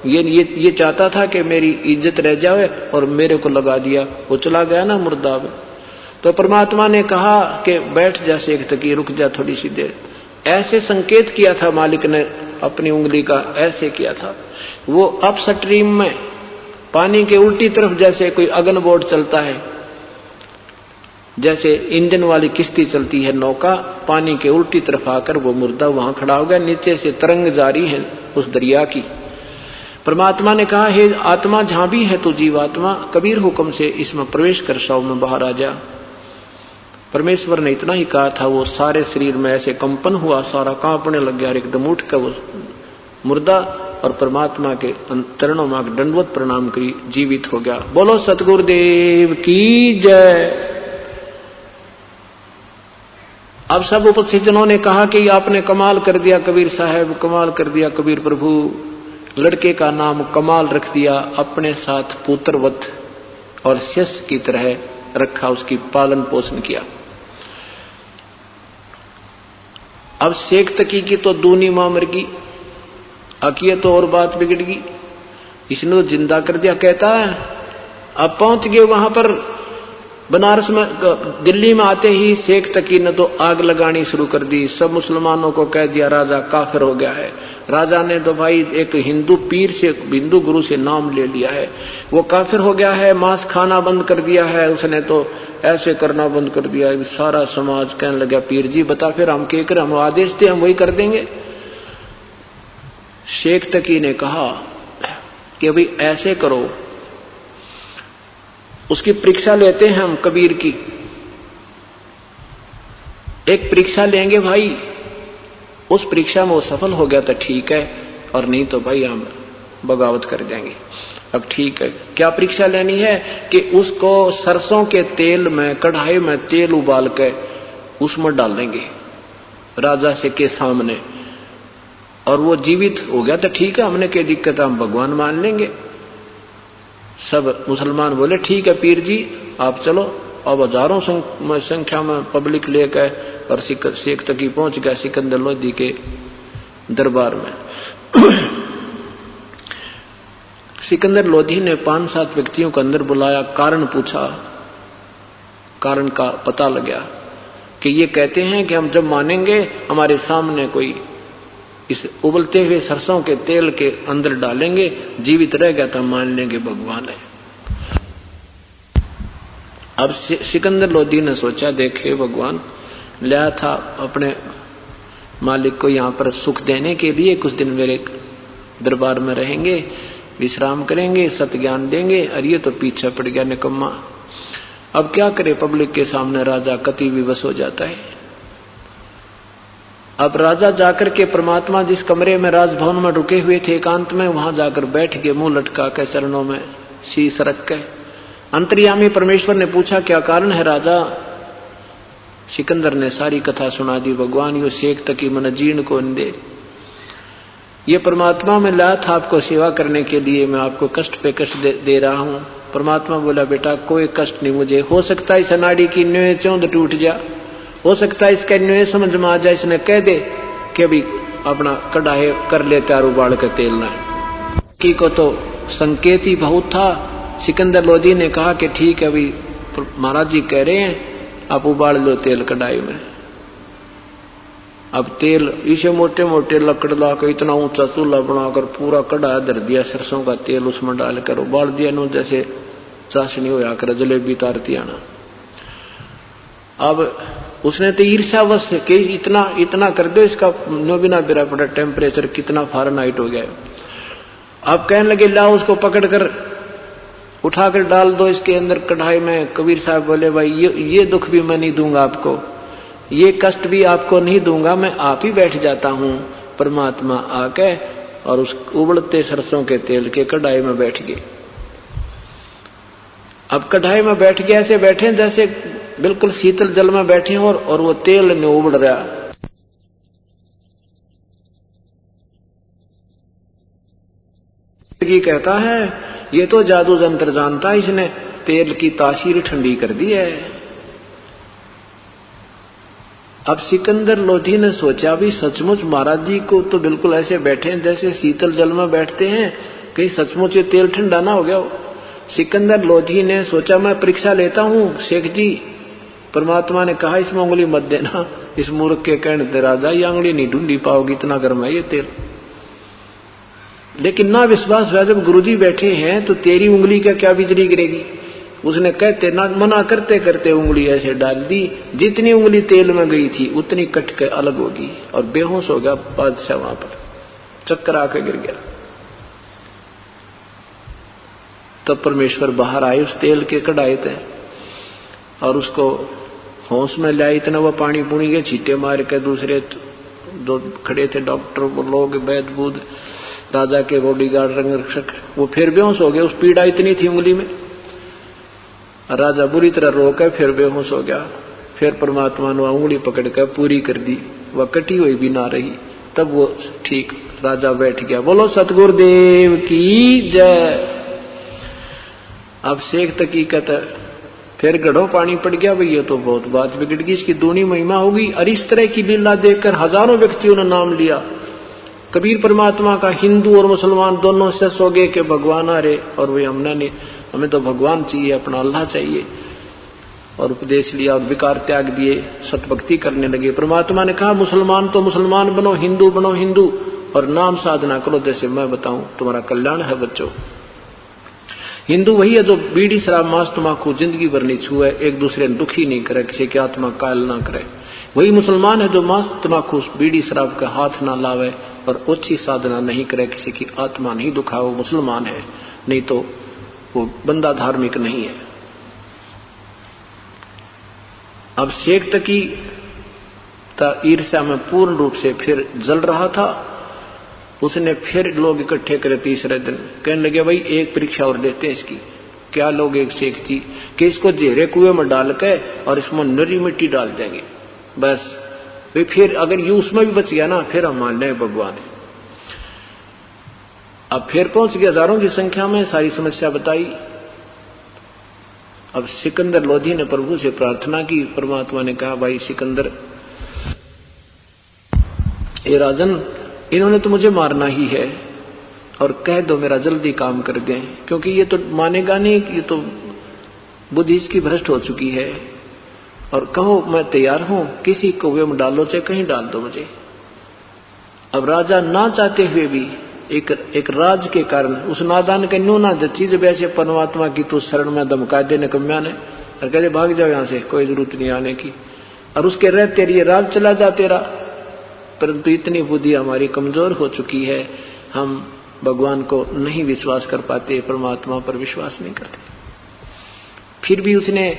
ये चाहता था कि मेरी इज्जत रह जाए और मेरे को लगा दिया, वो चला गया ना मुर्दा। तो परमात्मा ने कहा कि बैठ जा शेख तकी, रुक जा थोड़ी सी देर। ऐसे संकेत किया था मालिक ने अपनी उंगली का, ऐसे किया था। वो अप स्ट्रीम में पानी के उल्टी तरफ जैसे कोई अगन बोट चलता है, जैसे इंजन वाली किश्ती चलती है नौका, पानी के उल्टी तरफ आकर वो मुर्दा वहां खड़ा हो गया। नीचे से तरंग जारी है उस दरिया की। परमात्मा ने कहा हे आत्मा जहां भी है तू जीवात्मा, कबीर हुक्म से इसमें प्रवेश कर, शव में बाहर आ जा। परमेश्वर ने इतना ही कहा था, वो सारे शरीर में ऐसे कंपन हुआ, सारा कांपने लग गया, एकदम उठ कर वो मुर्दा और परमात्मा के चरणों में दंडवत प्रणाम करी जीवित हो गया। बोलो सतगुरुदेव की जय। अब सब उपस्थित जनों ने कहा कि आपने कमाल कर दिया कबीर साहब, कमाल कर दिया कबीर प्रभु। लड़के का नाम कमाल रख दिया, अपने साथ पुत्रवत और शिष्य की तरह रखा, उसकी पालन पोषण किया। अब शेख तकी की तो दूनी मां मर गई, अकिए तो और बात बिगड़ गई, इसने तो जिंदा कर दिया। कहता है अब पहुंच गए वहां पर बनारस में, दिल्ली में आते ही शेख तकी ने तो आग लगानी शुरू कर दी। सब मुसलमानों को कह दिया राजा काफिर हो गया है। राजा ने तो भाई एक हिंदू पीर से, हिंदू गुरु से नाम ले लिया है, वो काफिर हो गया है, मांस खाना बंद कर दिया है, उसने तो ऐसे करना बंद कर दिया। सारा समाज कहने लगा पीर जी बता फिर हम क्या करें, हम आदेश दे हम वही कर देंगे। शेख तकी ने कहा कि अभी ऐसे करो, उसकी परीक्षा लेते हैं हम कबीर की, एक परीक्षा लेंगे भाई, उस परीक्षा में वो सफल हो गया तो ठीक है, और नहीं तो भाई हम बगावत कर देंगे। अब ठीक है, क्या परीक्षा लेनी है कि उसको सरसों के तेल में, कढ़ाई में तेल उबाल के उसमें डाल देंगे राजा से के सामने, और वो जीवित हो गया तो ठीक है, हमने क्या दिक्कत है, हम भगवान मान लेंगे। सब मुसलमान बोले ठीक है पीर जी आप चलो। अब हजारों संख्या में पब्लिक लेकर और शेख तकी पहुंच गया सिकंदर लोधी के दरबार में। सिकंदर लोधी ने 5-7 व्यक्तियों को अंदर बुलाया, कारण पूछा, कारण का पता लगा कि ये कहते हैं कि हम जब मानेंगे हमारे सामने कोई इस उबलते हुए सरसों के तेल के अंदर डालेंगे, जीवित रह गया तो मान लेंगे भगवान है। अब सिकंदर लोधी ने सोचा देखे भगवान लाया था अपने मालिक को यहां पर सुख देने के लिए, कुछ दिन मेरे दरबार में रहेंगे, विश्राम करेंगे, सत्य ज्ञान देंगे, और ये तो पीछे पड़ गया निकम्मा। अब क्या करे, पब्लिक के सामने राजा कति विवश हो जाता है। अब राजा जाकर के परमात्मा जिस कमरे में राजभवन में रुके हुए थे एकांत में, वहां जाकर बैठ के मुंह लटका के चरणों में शीश रख के अंतर्यामी परमेश्वर ने पूछा क्या कारण है राजा। सिकंदर ने सारी कथा सुना दी। भगवान यो शेख तकी मन जीर्ण को दे, ये परमात्मा में लाया था आपको सेवा करने के लिए, मैं आपको कष्ट पे कष्ट दे रहा हूं। परमात्मा बोला बेटा कोई कष्ट नहीं मुझे, हो सकता है इस नाड़ी की न्योय चौंध टूट जा, हो सकता है इसका न्योय समझ में आ जाए, इसने कह दे कि अभी अपना कढ़ाई कर ले तैयार उबाल के तेल ना की को तो संकेत ही बहुत था। सिकंदर लोधी ने कहा कि ठीक है अभी महाराज जी कह रहे हैं आप उबाल लो तेल कढ़ाई में। अब तेल इसे मोटे मोटे लकड़ ला कर इतना ऊंचा चूल्हा बनाकर पूरा कढ़ाई धर दिया, सरसों का तेल उसमें डालकर उबाल दिया, नो जैसे चाशनी होया कर जलेबी तारती आना। अब उसने तो ईर्ष्यावश के इतना कर दो, इसका नो बिना बिरा पड़ा टेम्परेचर कितना फ़ारेनहाइट हो गया। अब कहने लगे लाओ उसको पकड़कर उठाकर डाल दो इसके अंदर कढ़ाई में। कबीर साहब बोले भाई ये दुख भी मैं नहीं दूंगा आपको, ये कष्ट भी आपको नहीं दूंगा, मैं आप ही बैठ जाता हूं। परमात्मा आके और उस उबलते सरसों के तेल के कढ़ाई में बैठ गए। अब कढ़ाई में बैठ गए, ऐसे बैठे जैसे बिल्कुल शीतल जल में बैठे हैं और वो तेल ने उबड़ रहा। ये कहता है ये तो जादू जंत्र जानता है, इसने तेल की तासीर ठंडी कर दी है। अब सिकंदर लोधी ने सोचा भी सचमुच महाराज जी को तो बिल्कुल ऐसे बैठे हैं जैसे शीतल जल में बैठते हैं, कहीं सचमुच ये तेल ठंडा ना हो गया हो। सिकंदर लोधी ने सोचा मैं परीक्षा लेता हूं शेख जी। परमात्मा ने कहा इसमें उंगली मत देना, इस मूर्ख के कहने से राजा ये उंगली नहीं ढूंढी पाओगी, इतना गर्म है ये तेल। लेकिन ना विश्वास हुआ, जब गुरुजी बैठे हैं तो तेरी उंगली का क्या बिजली गिरेगी। उसने कहते ना मना करते करते उंगली ऐसे डाल दी, जितनी उंगली तेल में गई थी उतनी कट के अलग होगी और बेहोश हो गया बादशाह, वहां पर चक्कर आके गिर गया। तब परमेश्वर बाहर आए उस तेल के कढ़ाई थे और उसको होश में लाए। इतना वह पानी पुणी के छींटे मार के दूसरे दो खड़े थे डॉक्टर लोग, वैद्य बूद, राजा के बॉडीगार्ड रंगरक्षक, वो फिर बेहोश हो गए। उस पीड़ा इतनी थी उंगली में, राजा बुरी तरह रोका, फिर बेहोश हो गया। फिर परमात्मा ने उंगली पकड़ कर पूरी कर दी, वह कटी हुई भी ना रही। तब वो ठीक राजा बैठ गया। बोलो सतगुरुदेव की जय। अब शेख तकी कहता फिर गढ़ो पानी पड़ गया, भाई ये तो बहुत बात बिगड़ गई, इसकी दूनी महिमा होगी। और इस तरह की लीला देखकर हजारों व्यक्तियों ने नाम लिया। कबीर परमात्मा का हिंदू और मुसलमान दोनों से हो गए कि भगवान आ रहे, और वही हमने नहीं, हमें तो भगवान चाहिए, अपना अल्लाह चाहिए। और उपदेश लिया और विकार त्याग दिए, सतभक्ति करने लगे। परमात्मा ने कहा मुसलमान तो मुसलमान बनो, हिंदू बनो हिंदू, और नाम साधना करो जैसे मैं बताऊं, तुम्हारा कल्याण है बच्चों। हिंदू वही है जो बीड़ी शराब मांस तंबाकू जिंदगी भर नहीं छुए, एक दूसरे ने दुखी नहीं करे, किसी की आत्मा कायल ना करे। वही मुसलमान है जो मांस तंबाकू बीड़ी शराब का हाथ ना लावे और ओछी साधना नहीं करे, किसी की आत्मा नहीं दुखाए, वो मुसलमान है। नहीं तो वो बंदा धार्मिक नहीं है। अब शेख तकी ईर्ष्या में पूर्ण रूप से फिर जल रहा था। उसने फिर लोग इकट्ठे करे तीसरे दिन, कहने लगे भाई एक परीक्षा और देते हैं इसकी। क्या लोग एक शेख जी कि इसको जेरे कुएं में डाल के और इसमें नरी मिट्टी डाल देंगे, बस वे फिर अगर ये उसमें भी बच गया ना फिर हम मान लें भगवान है। अब फिर पहुंच गए हजारों की संख्या में, सारी समस्या बताई। अब सिकंदर लोधी ने प्रभु से प्रार्थना की। परमात्मा ने कहा भाई सिकंदर, ये राजन इन्होंने तो मुझे मारना ही है, और कह दो मेरा जल्दी काम कर दें, क्योंकि ये तो मानेगा नहीं कि ये तो बुद्धि इसकी भ्रष्ट हो चुकी है। और कहो मैं तैयार हूं, किसी कुएं में डालो चाहे कहीं डाल दो मुझे। अब राजा ना चाहते हुए भी एक राज के कारण उस नादान के न्यू ना चीज वैसे परमात्मा की तो शरण में धमका दे निकम्या ने, और कहते भाग जाओ यहां से, कोई जरूरत नहीं आने की, और उसके रहते रहिए राज चला जा तेरा। परंतु इतनी बुद्धि हमारी कमजोर हो चुकी है, हम भगवान को नहीं विश्वास कर पाते, परमात्मा पर विश्वास नहीं करते। फिर भी उसने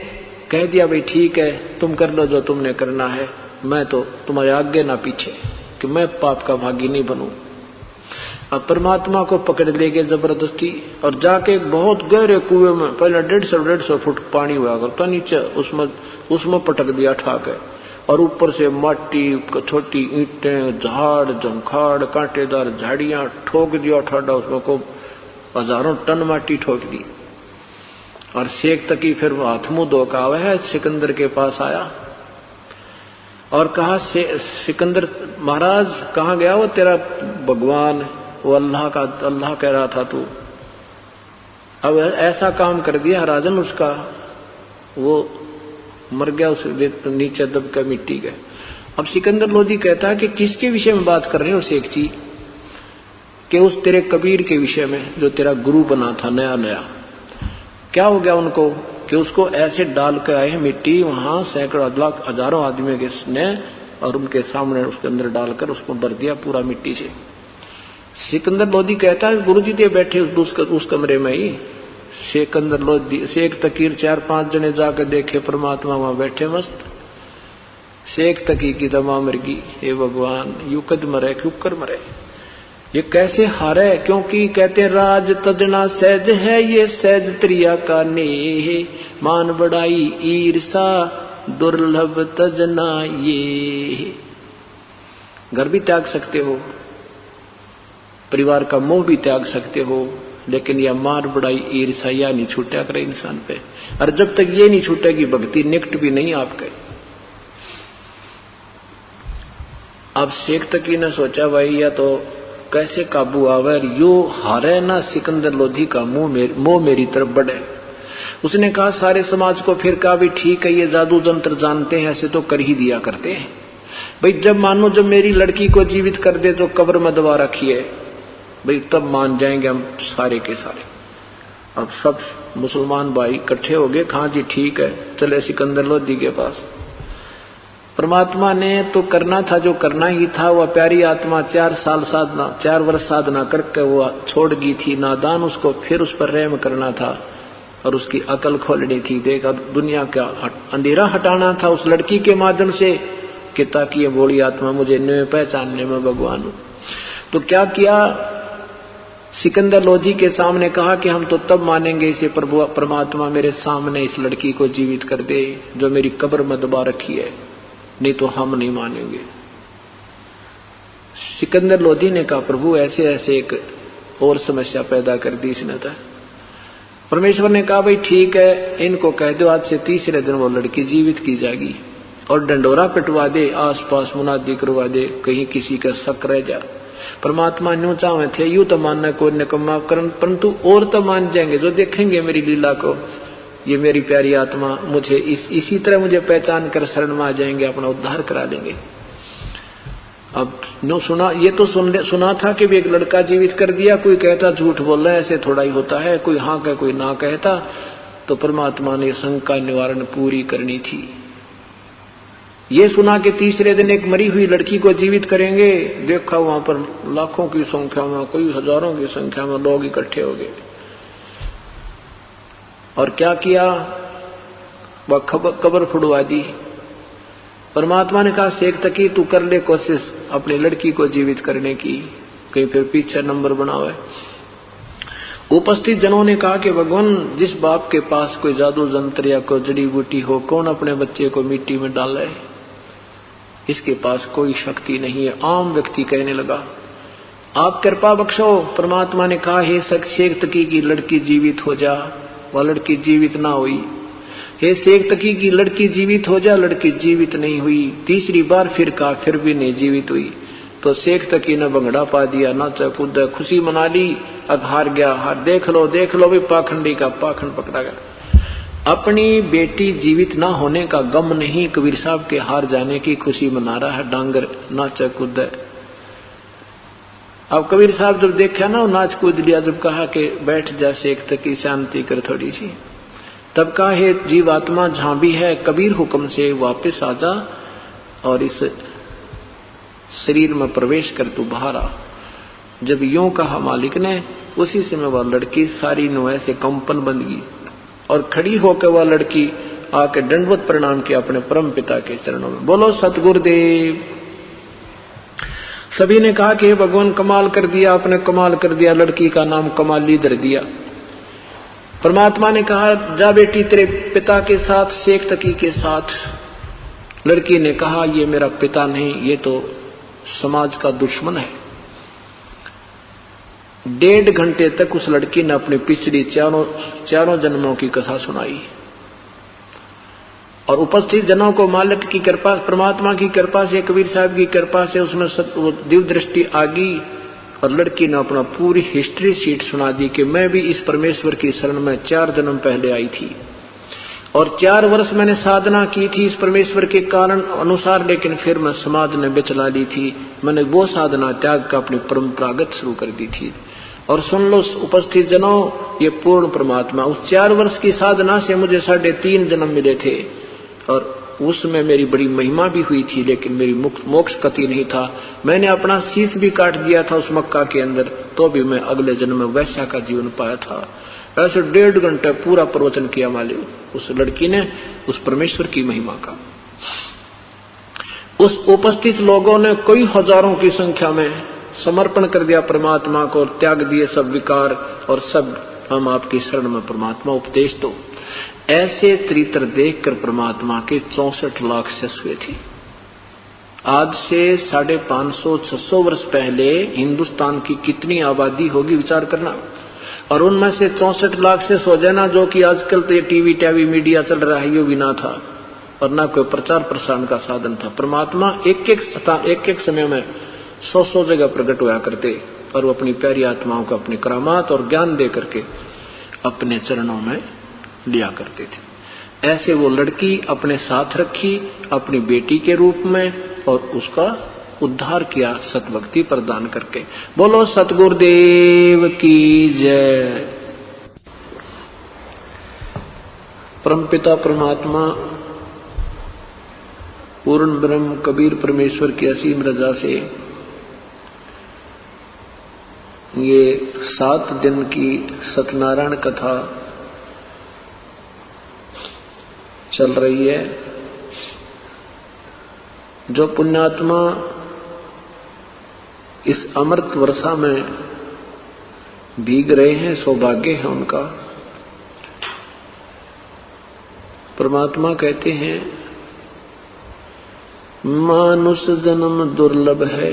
कह दिया भाई ठीक है तुम कर लो जो तुमने करना है, मैं तो तुम्हारे आगे ना पीछे, कि मैं पाप का भागी नहीं बनूं। अब परमात्मा को पकड़ ले गए जबरदस्ती, और जाके एक बहुत गहरे कुएं में, पहले 150 फुट पानी हुआ करता नीचे, उसमें पटक दिया ठाके, और ऊपर से माटी, छोटी ईंटें, झाड़ झंखाड़, कांटेदार झाड़ियां ठोक दिया ठाडा, उसमें को हजारों टन माटी ठोक दी। और शेख तकी फिर वो हाथ मुंह धो का वह सिकंदर के पास आया और कहा सिकंदर महाराज कहाँ गया वो तेरा भगवान, वो अल्लाह कह रहा था तू, अब ऐसा काम कर दिया राजन, उसका वो मर गया, उस नीचे दब कर मिट्टी गए। अब सिकंदर लोधी कहता है कि किसके विषय में बात कर रहे हो शेख जी, कि उस तेरे कबीर के विषय में जो तेरा गुरु बना था नया नया। क्या हो गया उनको कि उसको ऐसे डाल कर आए मिट्टी, वहां सैकड़ों लाख हजारों आदमी के ने, और उनके सामने उसके अंदर डालकर उसको भर दिया पूरा मिट्टी से। सिकंदर लोधी कहता है गुरुजी तो बैठे उस कमरे में ही। सिकंदर लोधी शेख तकीर 4-5 जने जाकर देखे परमात्मा वहां बैठे मस्त। शेख तकी की दमा मर गई, हे भगवान यू कद मरे क्यों कर मरे, ये कैसे हारे, क्योंकि कहते राज तजना सहज है, ये सहज त्रिया का नेह, मान बढ़ाई ईर्षा दुर्लभ तजना ये। घर भी त्याग सकते हो, परिवार का मोह भी त्याग सकते हो, लेकिन यह मार बड़ाई ईर्ष्या या नहीं छूटा करे इंसान पे। और जब तक ये नहीं छूटेगी भक्ति निकट भी नहीं आपके। अब शेख तकी ने सोचा भाई या तो कैसे काबू आवे, यो हारे ना सिकंदर लोधी का मोह मेरी तरफ बढ़े। उसने कहा सारे समाज को फिर कहा भी ठीक है ये जादू जंत्र जानते हैं, ऐसे तो कर ही दिया करते हैं भाई। जब मानो जब मेरी लड़की को जीवित कर दे तो कब्र में दबा रखिए भाई, तब मान जाएंगे हम सारे के सारे। अब सब मुसलमान भाई इकट्ठे हो गए, हाँ जी ठीक है, चले सिकंदर लोधी के पास। परमात्मा ने तो करना था जो करना ही था। वह प्यारी आत्मा 4 वर्ष साधना करके वो छोड़ गई थी नादान, उसको फिर उस पर रहम करना था और उसकी अकल खोलनी थी। देखा दुनिया का अंधेरा हटाना था उस लड़की के माध्यम से कि ताकि ये बोली आत्मा मुझे न पहचानने में भगवान हूं। तो क्या किया, सिकंदर लोधी के सामने कहा कि हम तो तब मानेंगे इसे परमात्मा मेरे सामने इस लड़की को जीवित कर दे जो मेरी कब्र में दबा रखी है, नहीं तो हम नहीं मानेंगे। सिकंदर लोधी ने कहा प्रभु ऐसे ऐसे एक और समस्या पैदा कर दी इसने तो। परमेश्वर ने कहा भाई ठीक है, इनको कह दो आज से तीसरे दिन वो लड़की जीवित की जाएगी और डंडोरा पिटवा दे, आसपास मुनादी करवा दे, कहीं किसी का शक रह जा। परमात्मा न्यू चाहे थे यूं तो मानना कोई निकम्मा करन, परंतु और तो मान जाएंगे जो देखेंगे मेरी लीला को, ये मेरी प्यारी आत्मा मुझे इसी तरह मुझे पहचान कर शरण में आ जाएंगे, अपना उद्धार करा देंगे। अब नो सुना, ये तो सुना था कि भी एक लड़का जीवित कर दिया, कोई कहता झूठ बोल रहा है ऐसे थोड़ा ही होता है, कोई हाँ कहे कोई ना कहता। तो परमात्मा ने शंका निवारण पूरी करनी थी। ये सुना कि तीसरे दिन एक मरी हुई लड़की को जीवित करेंगे। देखा वहां पर लाखों की संख्या में, कोई हजारों की संख्या में लोग इकट्ठे हो गए। और क्या किया, वह कब्र फुड़वा दी। परमात्मा ने कहा शेख तकी तू कर ले कोशिश अपनी लड़की को जीवित करने की, कहीं फिर पीछे नंबर बनावे। उपस्थित जनों ने कहा कि भगवान जिस बाप के पास कोई जादू जंत्र या कोई जड़ी बूटी हो, कौन अपने बच्चे को मिट्टी में डाले, इसके पास कोई शक्ति नहीं है। आम व्यक्ति कहने लगा आप कृपा बख्शो। परमात्मा ने कहा हे शेख तकी की लड़की जीवित हो जा, वह लड़की जीवित ना हुई। हे शेख तकी की लड़की जीवित हो जा, लड़की जीवित नहीं हुई। तीसरी बार फिर कहा, फिर भी नहीं जीवित हुई। तो शेख तकी ने भंगड़ा पा दिया, नाचा कूदा, खुशी मना ली। अब हार गया, हार देख लो भी पाखंडी का पाखंड पकड़ा गया। अपनी बेटी जीवित ना होने का गम नहीं, कबीर साहब के हार जाने की खुशी मना रहा है डांगर, नाचा कूदा। अब कबीर साहब जब देखा ना, नाच कूद लिया, जब कहा कि बैठ जा शेख तकी शांति कर थोड़ी सी, तब कहा हे जीवात्मा जहां भी है कबीर हुक्म से वापस आ जा और इस शरीर में प्रवेश कर तू बाहर आ। जब यूं कहा मालिक ने, उसी समय वह लड़की सारी नुए से कंपन बंद गई और खड़ी होकर वह लड़की आके दंडवत प्रणाम किया अपने परम पिता के चरणों में। बोलो सतगुरुदेव। सभी ने कहा कि हे भगवान कमाल कर दिया, आपने कमाल कर दिया, लड़की का नाम कमाली धर दिया। परमात्मा ने कहा जा बेटी तेरे पिता के साथ, शेख तकी के साथ। लड़की ने कहा ये मेरा पिता नहीं, ये तो समाज का दुश्मन है। 1.5 घंटे तक उस लड़की ने अपनी पिछली चारों जन्मों की कथा सुनाई और उपस्थित जनों को मालिक की कृपा, परमात्मा की कृपा से, कबीर साहब की कृपा से उसमें दिव्य दृष्टि आ गई और लड़की ने अपना पूरी हिस्ट्री शीट सुना दी कि मैं भी इस परमेश्वर की शरण में 4 जन्म पहले आई थी और 4 वर्ष मैंने साधना की थी इस परमेश्वर के कारण अनुसार, लेकिन फिर मैं समाज ने बिचला ली थी। मैंने वो साधना त्याग कर अपनी परंपरागत शुरू कर दी थी। और सुन लो उपस्थित जनों, ये पूर्ण परमात्मा, उस 4 वर्ष की साधना से मुझे 3.5 जन्म मिले थे और उसमें मेरी बड़ी महिमा भी हुई थी, लेकिन मेरी मोक्ष गति नहीं था। मैंने अपना शीश भी काट दिया था उस मक्का के अंदर, तो भी मैं अगले जन्म में वैश्या का जीवन पाया था। ऐसे 1.5 घंटे पूरा प्रवचन किया मालिक उस लड़की ने उस परमेश्वर की महिमा का। उस उपस्थित लोगों ने कई हजारों की संख्या में समर्पण कर दिया परमात्मा को, त्याग दिए सब विकार और सब हम आपकी शरण में परमात्मा उपदेश दो। ऐसे चरित्र देखकर परमात्मा के 64 लाख शिष्य हुए थे। आज से 550-600 वर्ष पहले हिंदुस्तान की कितनी आबादी होगी विचार करना। और उनमें से 64 लाख से सो जाना, जो कि आजकल तो ये टीवी मीडिया चल रहा है, ये भी ना था और ना कोई प्रचार प्रसारण का साधन था। परमात्मा एक समय में 100 जगह प्रकट हुआ करते और वो अपनी प्यारी आत्माओं को अपनी करामात और ज्ञान दे करके अपने चरणों में लिया करते थे। ऐसे वो लड़की अपने साथ रखी अपनी बेटी के रूप में और उसका उद्धार किया सतभक्ति प्रदान करके। बोलो सतगुरुदेव की जय। परमपिता परमात्मा पूर्ण ब्रह्म कबीर परमेश्वर की असीम रजा से ये 7 दिन की सत्यनारायण कथा चल रही है। जो पुण्यात्मा इस अमृत वर्षा में भीग रहे हैं, सौभाग्य है उनका। परमात्मा कहते हैं मानुष जन्म दुर्लभ है,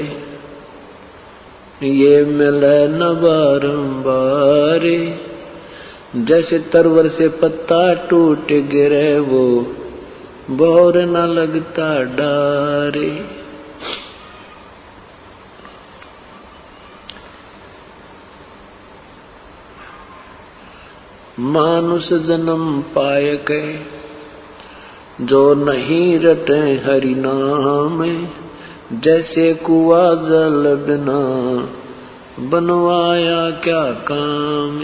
ये मिले न बारंबार। जैसे तरवर से पत्ता टूट गिरे वो बोर न लगता डारे। मानुष जन्म पाए के जो नहीं रटे हरि नाम। जैसे कुआ जल बिना बनवाया क्या काम।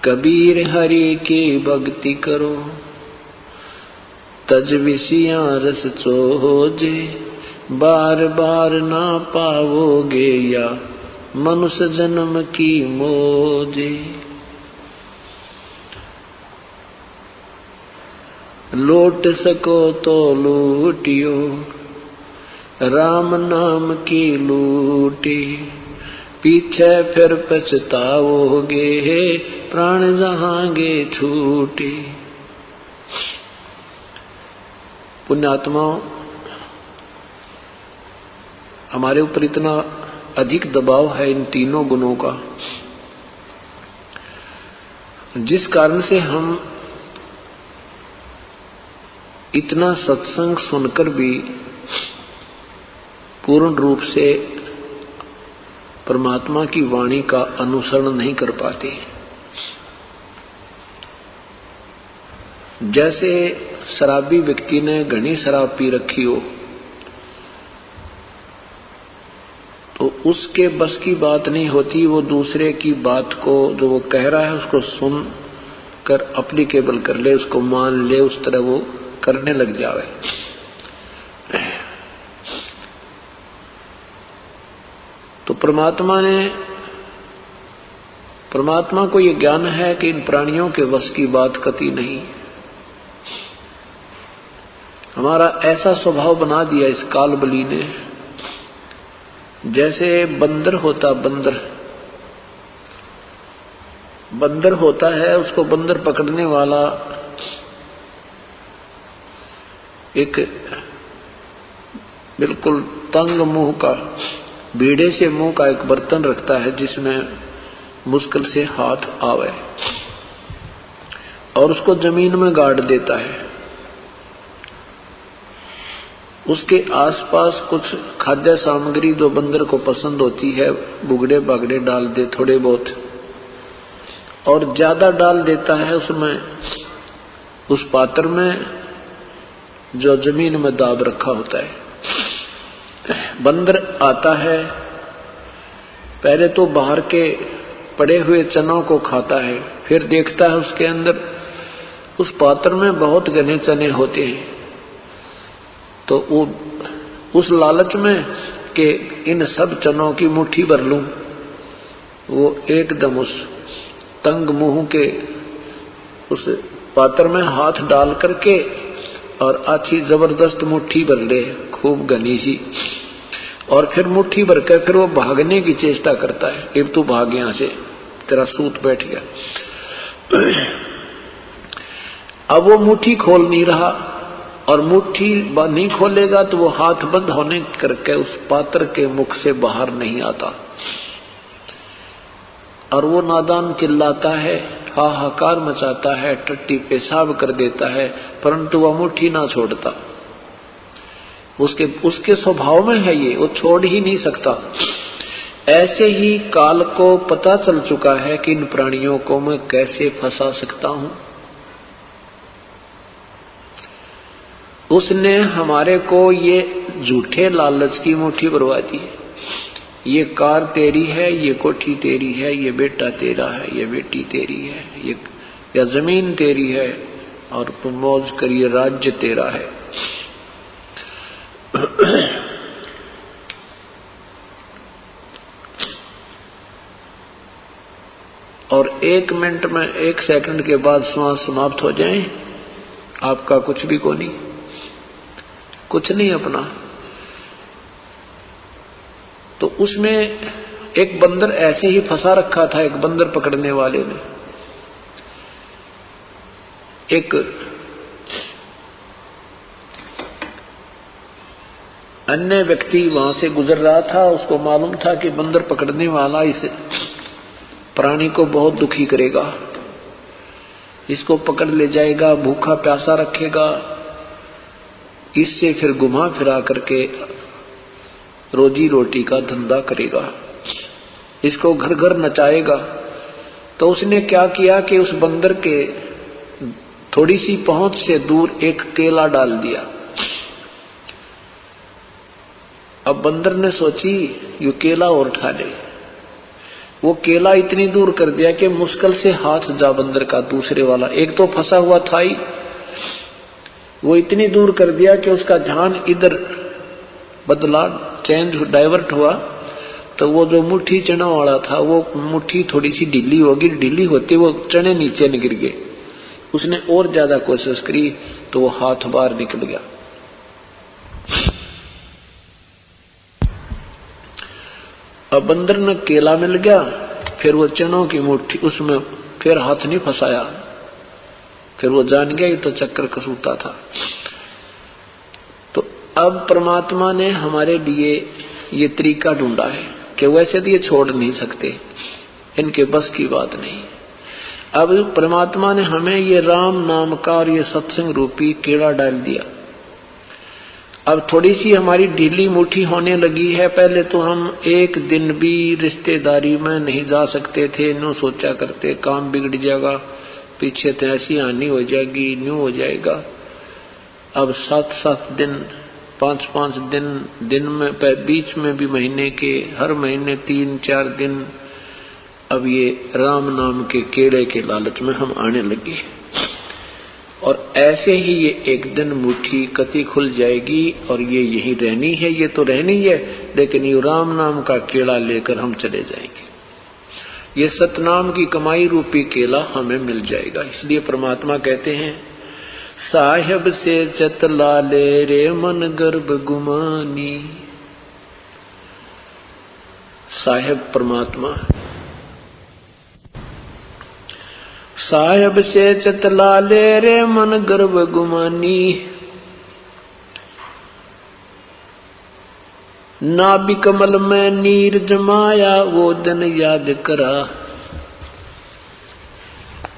कबीर हरि की भक्ति करो तज विषियां रस चोजे। बार बार ना पाओगे या मनुष्य जन्म की मोजे। लौट सको तो लूटियो राम नाम की लूटी। पीछे फिर पछताओगे प्राण जहांगे छूटे। पुण्यात्माओं, हमारे ऊपर इतना अधिक दबाव है इन तीनों गुणों का, जिस कारण से हम इतना सत्संग सुनकर भी पूर्ण रूप से परमात्मा की वाणी का अनुसरण नहीं कर पाते। जैसे शराबी व्यक्ति ने घनी शराब पी रखी हो तो उसके बस की बात नहीं होती, वो दूसरे की बात को जो वो कह रहा है उसको सुन कर अप्लीकेबल कर ले, उसको मान ले, उस तरह वो करने लग जावे। तो परमात्मा को ये ज्ञान है कि इन प्राणियों के वश की बात कति नहीं। हमारा ऐसा स्वभाव बना दिया इस काल बली ने, जैसे बंदर होता है, उसको बंदर पकड़ने वाला एक बिल्कुल तंग मुंह का, बीड़े से मुंह का एक बर्तन रखता है जिसमें मुश्किल से हाथ आवे और उसको जमीन में गाड़ देता है। उसके आसपास कुछ खाद्य सामग्री जो बंदर को पसंद होती है, बुगड़े बागड़े डाल दे थोड़े बहुत, और ज्यादा डाल देता है उसमें, उस पात्र में जो जमीन में दाब रखा होता है। बंदर आता है, पहले तो बाहर के पड़े हुए चनों को खाता है, फिर देखता है उसके अंदर उस पात्र में बहुत घने चने होते हैं, तो वो उस लालच में कि इन सब चनों की मुट्ठी भर लूं, वो एकदम उस तंग मुंह के उस पात्र में हाथ डाल करके और अच्छी जबरदस्त मुट्ठी भर ले, खूब घनी सी, और फिर मुट्ठी भर कर फिर वो भागने की चेष्टा करता है। अब तू भाग यहां से, तेरा सूत बैठ गया। अब वो मुट्ठी खोल नहीं रहा, और मुट्ठी नहीं खोलेगा तो वो हाथ बंद होने करके उस पात्र के मुख से बाहर नहीं आता, और वो नादान चिल्लाता है, हाहाकार मचाता है, टट्टी पेशाब कर देता है, परंतु वह मुट्ठी ना छोड़ता। उसके स्वभाव में है ये, वो छोड़ ही नहीं सकता। ऐसे ही काल को पता चल चुका है कि इन प्राणियों को मैं कैसे फंसा सकता हूं। उसने हमारे को ये झूठे लालच की मुट्ठी भरवा दी। ये कार तेरी है, ये कोठी तेरी है, ये बेटा तेरा है, ये बेटी तेरी है, ये या जमीन तेरी है, और मौज कर ये राज्य तेरा है। और 1 मिनट में 1 सेकंड के बाद श्वास समाप्त हो जाए, आपका कुछ भी को नहीं, कुछ नहीं अपना। तो उसमें एक बंदर ऐसे ही फंसा रखा था। एक बंदर पकड़ने वाले ने, एक अन्य व्यक्ति वहां से गुजर रहा था, उसको मालूम था कि बंदर पकड़ने वाला इस प्राणी को बहुत दुखी करेगा, इसको पकड़ ले जाएगा, भूखा प्यासा रखेगा, इससे फिर घुमा फिरा करके रोजी रोटी का धंधा करेगा, इसको घर घर नचाएगा। तो उसने क्या किया कि उस बंदर के थोड़ी सी पहुंच से दूर एक केला डाल दिया। अब बंदर ने सोची ये केला और उठा ले। वो केला इतनी दूर कर दिया कि मुश्किल से हाथ जा बंदर का दूसरे वाला, एक तो फंसा हुआ था ही, वो इतनी दूर कर दिया कि उसका ध्यान इधर बदला, चेंज डाइवर्ट हुआ। तो वो जो मुट्ठी चना वाला था, वो मुट्ठी थोड़ी सी ढीली होगी, ढीली होती वो चने नीचे गिर गए। उसने और ज्यादा कोशिश करी तो वो हाथ बाहर निकल गया। अब बंदर ने केला मिल गया, फिर वो चनों की मुट्ठी, उसमें फिर हाथ नहीं फंसाया, फिर वो जान गया ये तो चक्कर कसूता था। तो अब परमात्मा ने हमारे लिए ये तरीका ढूंढा है कि वैसे तो ये छोड़ नहीं सकते, इनके बस की बात नहीं। अब परमात्मा ने हमें ये राम नाम का और ये सत्संग रूपी कीड़ा डाल दिया। अब थोड़ी सी हमारी ढीली मुट्ठी होने लगी है। पहले तो हम एक दिन भी रिश्तेदारी में नहीं जा सकते थे, न्यू सोचा करते काम बिगड़ जाएगा, पीछे तो ऐसी हानि हो जाएगी, न्यू हो जाएगा। अब 7-7 दिन 5-5 दिन में बीच में भी महीने के, हर महीने 3-4 दिन अब ये राम नाम के कीड़े के लालच में हम आने लगे। और ऐसे ही ये एक दिन मुट्ठी कति खुल जाएगी और ये यही रहनी है, ये तो रहनी है, लेकिन ये राम नाम का केला लेकर हम चले जाएंगे। ये सतनाम की कमाई रूपी केला हमें मिल जाएगा। इसलिए परमात्मा कहते हैं, साहिब से चतला ले रे मन गर्भ गुमानी। साहिब परमात्मा, साहिब से चतला ले रे मन गर्भ गुमानी। नाभि कमल में नीर जमाया वो दिन याद करा।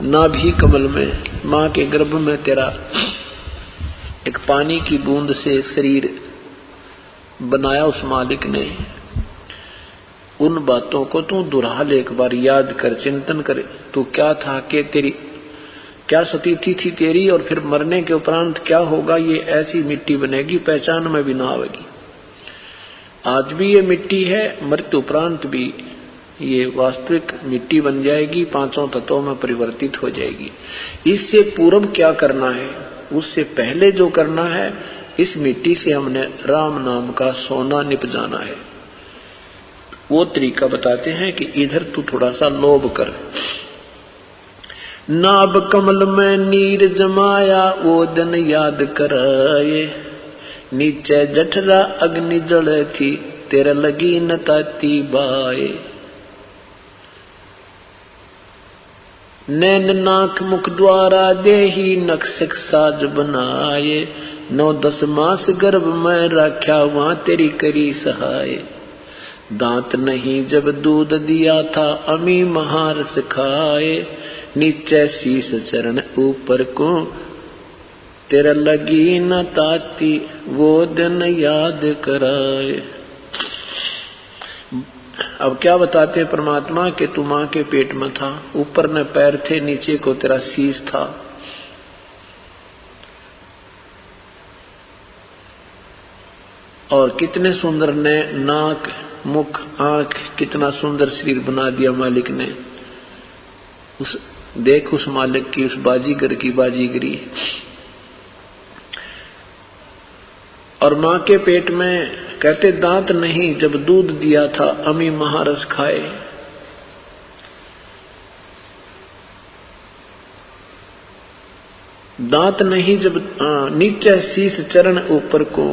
नाभि कमल में, मां के गर्भ में तेरा एक पानी की बूंद से शरीर बनाया उस मालिक ने। उन बातों को तू दुहराल एक बार याद कर, चिंतन कर, तू क्या था कि तेरी क्या स्थिति थी तेरी, और फिर मरने के उपरांत क्या होगा। ये ऐसी मिट्टी बनेगी, पहचान में भी ना आएगी। आज भी ये मिट्टी है, मृत्यु उपरांत भी ये वास्तविक मिट्टी बन जाएगी, 5 तत्वों में परिवर्तित हो जाएगी। इससे पूर्व क्या करना है, उससे पहले जो करना है, इस मिट्टी से हमने राम नाम का सोना निप जाना है। वो तरीका बताते हैं कि इधर तू थोड़ा सा लोभ कर। नाभ कमल में नीर जमाया वो दिन याद कराए। नीचे जठरा अग्नि जल थी तेरा लगी न ताती बाए। नैन नाक मुख द्वारा देही नक्शक साज बनाए, 9-10 मास गर्भ में राख्या वहां तेरी करी सहाय। दांत नहीं जब दूध दिया था अमी महारस खाए, नीचे शीस चरण ऊपर को तेरा लगी न ताती वो दिन याद कराए। अब क्या बताते हैं परमात्मा कि तू मां के पेट में था, ऊपर न पैर थे, नीचे को तेरा शीश था। और कितने सुंदर ने नाक मुख आंख, कितना सुंदर शरीर बना दिया मालिक ने। देख उस मालिक की, उस बाजीगर की बाजीगरी। और मां के पेट में कहते दांत नहीं जब दूध दिया था अमी महारस खाए। दांत नहीं जब नीचे शीश चरण ऊपर को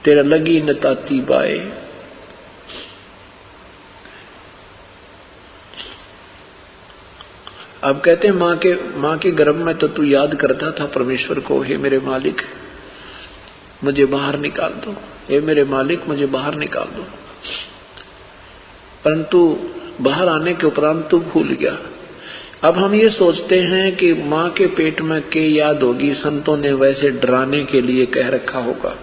तेरा लगी न ताती बाए। अब कहते हैं मां के गर्भ में तो तू याद करता था परमेश्वर को, हे मेरे मालिक मुझे बाहर निकाल दो, हे मेरे मालिक मुझे बाहर निकाल दो। परंतु बाहर आने के उपरांत तू भूल गया। अब हम ये सोचते हैं कि मां के पेट में के याद होगी, संतों ने वैसे डराने के लिए कह रखा होगा।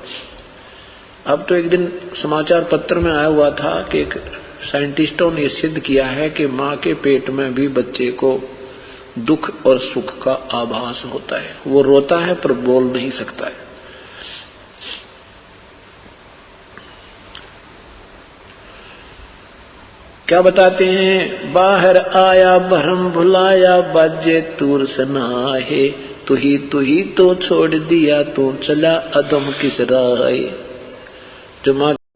अब तो एक दिन समाचार पत्र में आया हुआ था कि एक साइंटिस्टों ने सिद्ध किया है कि मां के पेट में भी बच्चे को दुख और सुख का आभास होता है। वो रोता है पर बोल नहीं सकता है। क्या बताते हैं, बाहर आया भरम भुलाया बाजे तूर सनाहे, तू ही तो छोड़ दिया तू चला अदम किस राहे। जो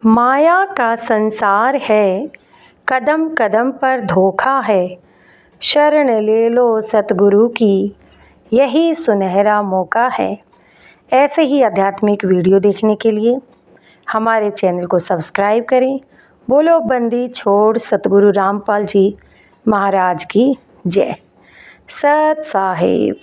माया का संसार है, कदम कदम पर धोखा है, शरण ले लो सतगुरु की, यही सुनहरा मौका है। ऐसे ही आध्यात्मिक वीडियो देखने के लिए हमारे चैनल को सब्सक्राइब करें। बोलो बंदी छोड़ सतगुरु रामपाल जी महाराज की जय। सत साहिब।